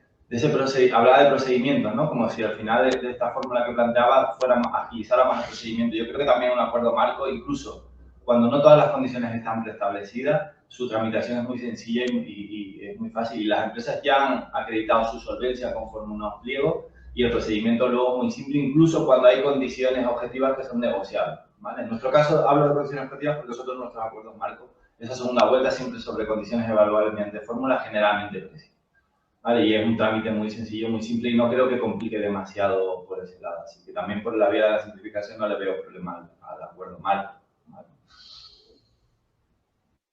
hablaba de procedimientos, ¿no? Como si al final de esta fórmula que planteaba agilizara más el procedimiento. Yo creo que también un acuerdo marco, incluso cuando no todas las condiciones están preestablecidas, su tramitación es muy sencilla y es muy fácil. Y las empresas ya han acreditado su solvencia conforme unos pliegos y el procedimiento luego es muy simple, incluso cuando hay condiciones objetivas que son negociables, ¿vale? En nuestro caso, hablo de condiciones objetivas porque nosotros nuestros acuerdos marcos, esa segunda vuelta siempre sobre condiciones evaluables mediante fórmulas generalmente precisas, ¿vale? Y es un trámite muy sencillo, muy simple y no creo que complique demasiado por ese lado. Así que también por la vía de la simplificación no le veo problema al acuerdo marco, ¿vale?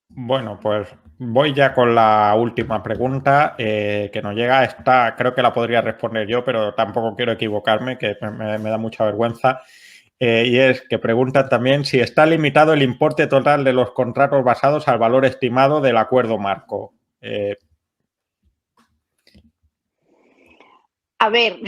Bueno, pues voy ya con la última pregunta que nos llega. Esta creo que la podría responder yo, pero tampoco quiero equivocarme, que me da mucha vergüenza. Y es que preguntan también si está limitado el importe total de los contratos basados al valor estimado del acuerdo marco. A ver,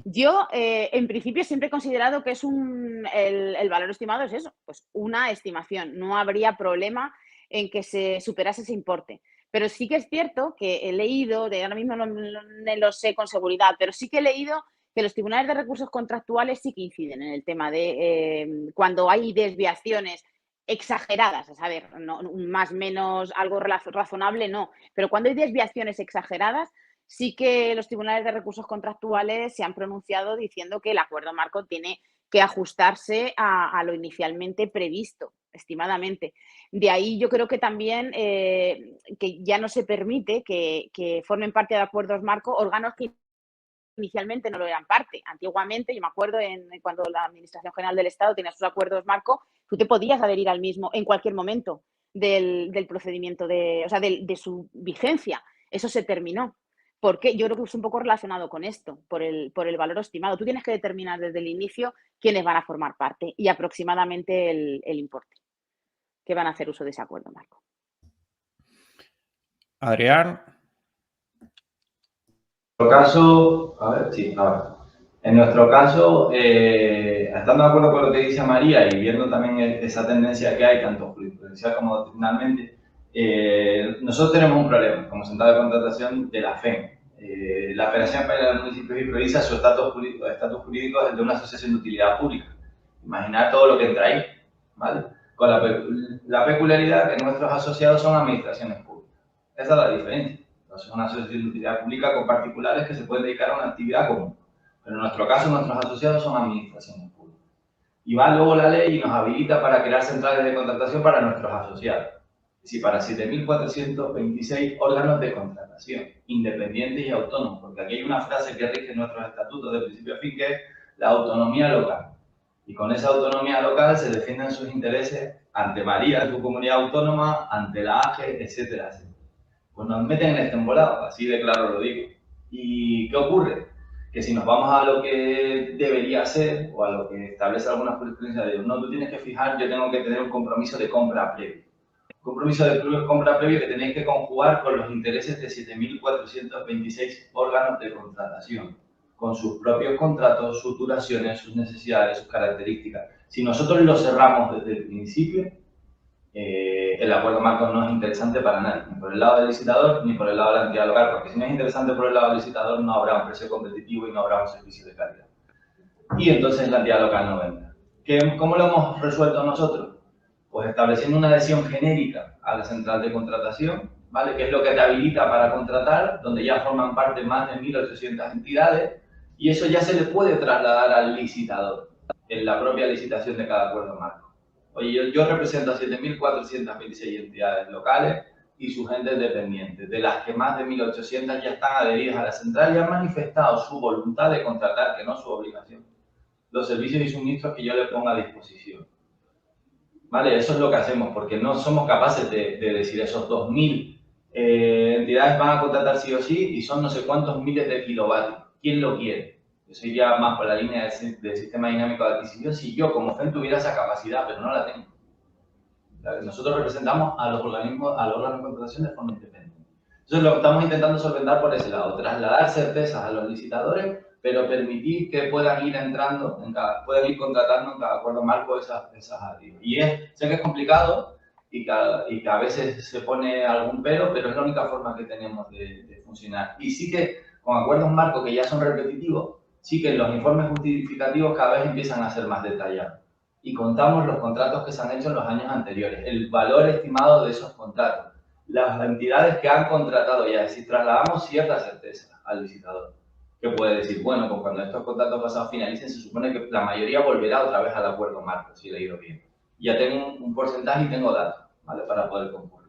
yo en principio siempre he considerado que es el valor estimado es eso, pues una estimación. No habría problema en que se superase ese importe. Pero sí que es cierto que he leído, ahora mismo no lo sé con seguridad, pero sí que he leído que los tribunales de recursos contractuales sí que inciden en el tema de cuando hay desviaciones exageradas, a saber, no, más o menos algo razonable, no, pero cuando hay desviaciones exageradas, sí que los tribunales de recursos contractuales se han pronunciado diciendo que el acuerdo marco tiene que ajustarse a lo inicialmente previsto, estimadamente. De ahí yo creo que también que ya no se permite que formen parte de acuerdos marco órganos que inicialmente no lo eran parte. Antiguamente, yo me acuerdo cuando la Administración General del Estado tenía sus acuerdos marco, tú te podías adherir al mismo en cualquier momento del procedimiento, de su vigencia. Eso se terminó. Porque yo creo que es un poco relacionado con esto, por el valor estimado. Tú tienes que determinar desde el inicio quiénes van a formar parte y aproximadamente el importe que van a hacer uso de ese acuerdo marco. Adrián. En nuestro caso, estando de acuerdo con lo que dice María y viendo también esa tendencia que hay, tanto jurisprudencial como doctrinalmente, nosotros tenemos un problema como central de contratación de la FEM. La Federación Española de Municipios y Provincias, su estatus jurídico es el de una asociación de utilidad pública. Imaginar todo lo que entra ahí, ¿vale? Con la peculiaridad que nuestros asociados son administraciones públicas. Esa es la diferencia. Entonces, es una asociación de utilidad pública con particulares que se pueden dedicar a una actividad común. Pero en nuestro caso, nuestros asociados son administraciones públicas. Y va luego la ley y nos habilita para crear centrales de contratación para nuestros asociados. Es decir, para 7.426 órganos de contratación, independientes y autónomos. Porque aquí hay una frase que rige nuestros estatutos de principio a fin, que es la autonomía local. Y con esa autonomía local se defienden sus intereses ante María, su comunidad autónoma, ante la AGE, etcétera, etcétera. Pues nos meten en este embolado, así de claro lo digo. ¿Y qué ocurre? Que si nos vamos a lo que debería ser, o a lo que establece alguna jurisprudencia de no, tú tienes que fijar, yo tengo que tener un compromiso de compra previo. Un compromiso de compra previo que tenéis que conjugar con los intereses de 7.426 órganos de contratación, con sus propios contratos, sus duraciones, sus necesidades, sus características. Si nosotros lo cerramos desde el principio, el acuerdo marco no es interesante para nadie, ni por el lado del licitador ni por el lado de la entidad local, porque si no es interesante por el lado del licitador no habrá un precio competitivo y no habrá un servicio de calidad. Y entonces la entidad local no vendrá. ¿Cómo lo hemos resuelto nosotros? Pues estableciendo una adhesión genérica a la central de contratación, ¿vale? Que es lo que te habilita para contratar, donde ya forman parte más de 1.800 entidades, y eso ya se le puede trasladar al licitador en la propia licitación de cada acuerdo marco. Oye, yo represento a 7.426 entidades locales y sus entes dependientes, de las que más de 1.800 ya están adheridas a la central y han manifestado su voluntad de contratar, que no su obligación, los servicios y suministros que yo le ponga a disposición. ¿Vale? Eso es lo que hacemos, porque no somos capaces de decir esos 2.000 Entidades van a contratar sí o sí y son no sé cuántos miles de kilovatios. ¿Quién lo quiere? Eso iría más por la línea del sistema dinámico de adquisición si yo como FEM tuviera esa capacidad, pero no la tengo. Nosotros representamos a los órganos de contratación de forma independiente. Entonces, lo que estamos intentando solventar por ese lado, trasladar certezas a los licitadores, pero permitir que puedan ir entrando, puedan ir contratando en cada acuerdo marco esas actividades. Y sé que es complicado y que a veces se pone algún pero es la única forma que tenemos de funcionar. Y sí que con acuerdos marco que ya son repetitivos, sí que los informes justificativos cada vez empiezan a ser más detallados. Y contamos los contratos que se han hecho en los años anteriores, el valor estimado de esos contratos, las entidades que han contratado ya, es decir, trasladamos cierta certeza al licitador, que puede decir, bueno, pues cuando estos contratos pasados finalicen, se supone que la mayoría volverá otra vez al acuerdo marco, si le he ido bien. Ya tengo un porcentaje y tengo datos, ¿vale?, para poder concurrir.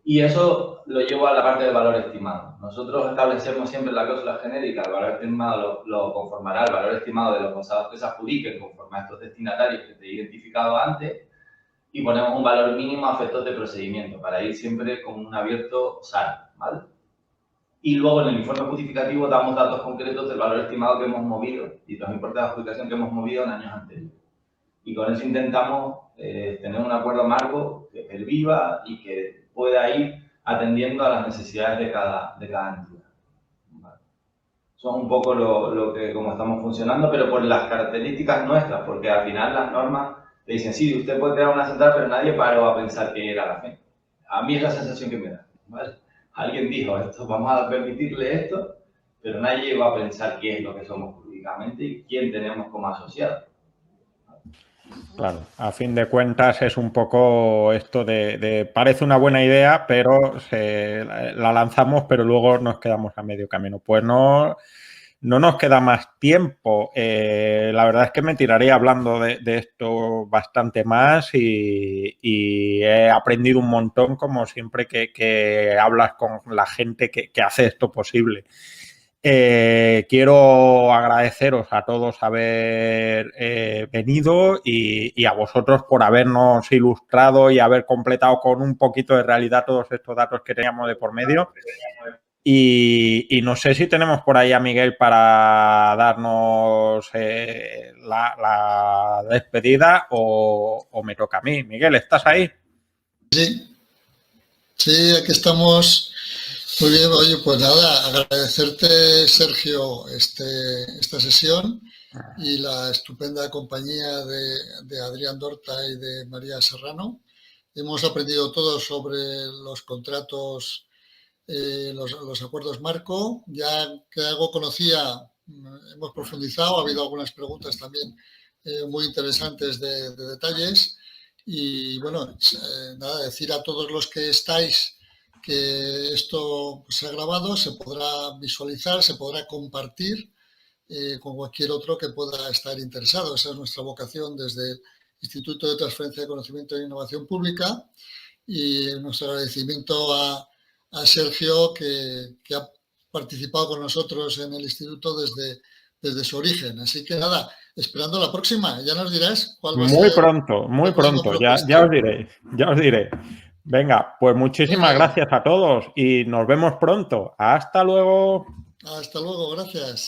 Y eso lo llevo a la parte del valor estimado. Nosotros establecemos siempre la cláusula genérica, el valor estimado lo conformará el valor estimado de los concedados que se adjudiquen conforme a estos destinatarios que te he identificado antes, y ponemos un valor mínimo a efectos de procedimiento para ir siempre con un abierto sano, ¿vale? Y luego en el informe justificativo damos datos concretos del valor estimado que hemos movido y los importes de adjudicación que hemos movido en años anteriores. Y con eso intentamos tener un acuerdo marco que perviva y que pueda ir atendiendo a las necesidades de cada entidad. Vale. Eso es un poco lo que, como estamos funcionando, pero por las características nuestras, porque al final las normas te dicen, sí, usted puede crear una central, pero nadie paró a pensar qué era la FEM. A mí es la sensación que me da, ¿vale? Alguien dijo, vamos a permitirle esto, pero nadie va a pensar qué es lo que somos jurídicamente y quién tenemos como asociado. Claro, a fin de cuentas es un poco esto de parece una buena idea, pero la lanzamos, pero luego nos quedamos a medio camino. Pues no nos queda más tiempo. La verdad es que me tiraría hablando de esto bastante más y he aprendido un montón, como siempre que hablas con la gente que hace esto posible. Quiero agradeceros a todos haber venido y a vosotros por habernos ilustrado y haber completado con un poquito de realidad todos estos datos que teníamos de por medio. Y no sé si tenemos por ahí a Miguel para darnos la despedida o me toca a mí. Miguel, ¿estás ahí? Sí, aquí estamos. Muy bien, oye, pues nada, agradecerte, Sergio, esta sesión y la estupenda compañía de Adrián Dorta y de María Serrano. Hemos aprendido todo sobre los contratos, los acuerdos marco. Ya que algo conocía, hemos profundizado, ha habido algunas preguntas también muy interesantes de detalles. Y bueno, nada, decir a todos los que estáis que esto se ha grabado, se podrá visualizar, se podrá compartir con cualquier otro que pueda estar interesado. Esa es nuestra vocación desde el Instituto de Transferencia de Conocimiento e Innovación Pública, y nuestro agradecimiento a Sergio que ha participado con nosotros en el instituto desde su origen. Así que nada, esperando la próxima. Ya nos dirás cuál va a ser. Muy pronto. Ya os diré. Venga, pues muchísimas gracias a todos y nos vemos pronto. Hasta luego. Hasta luego, gracias.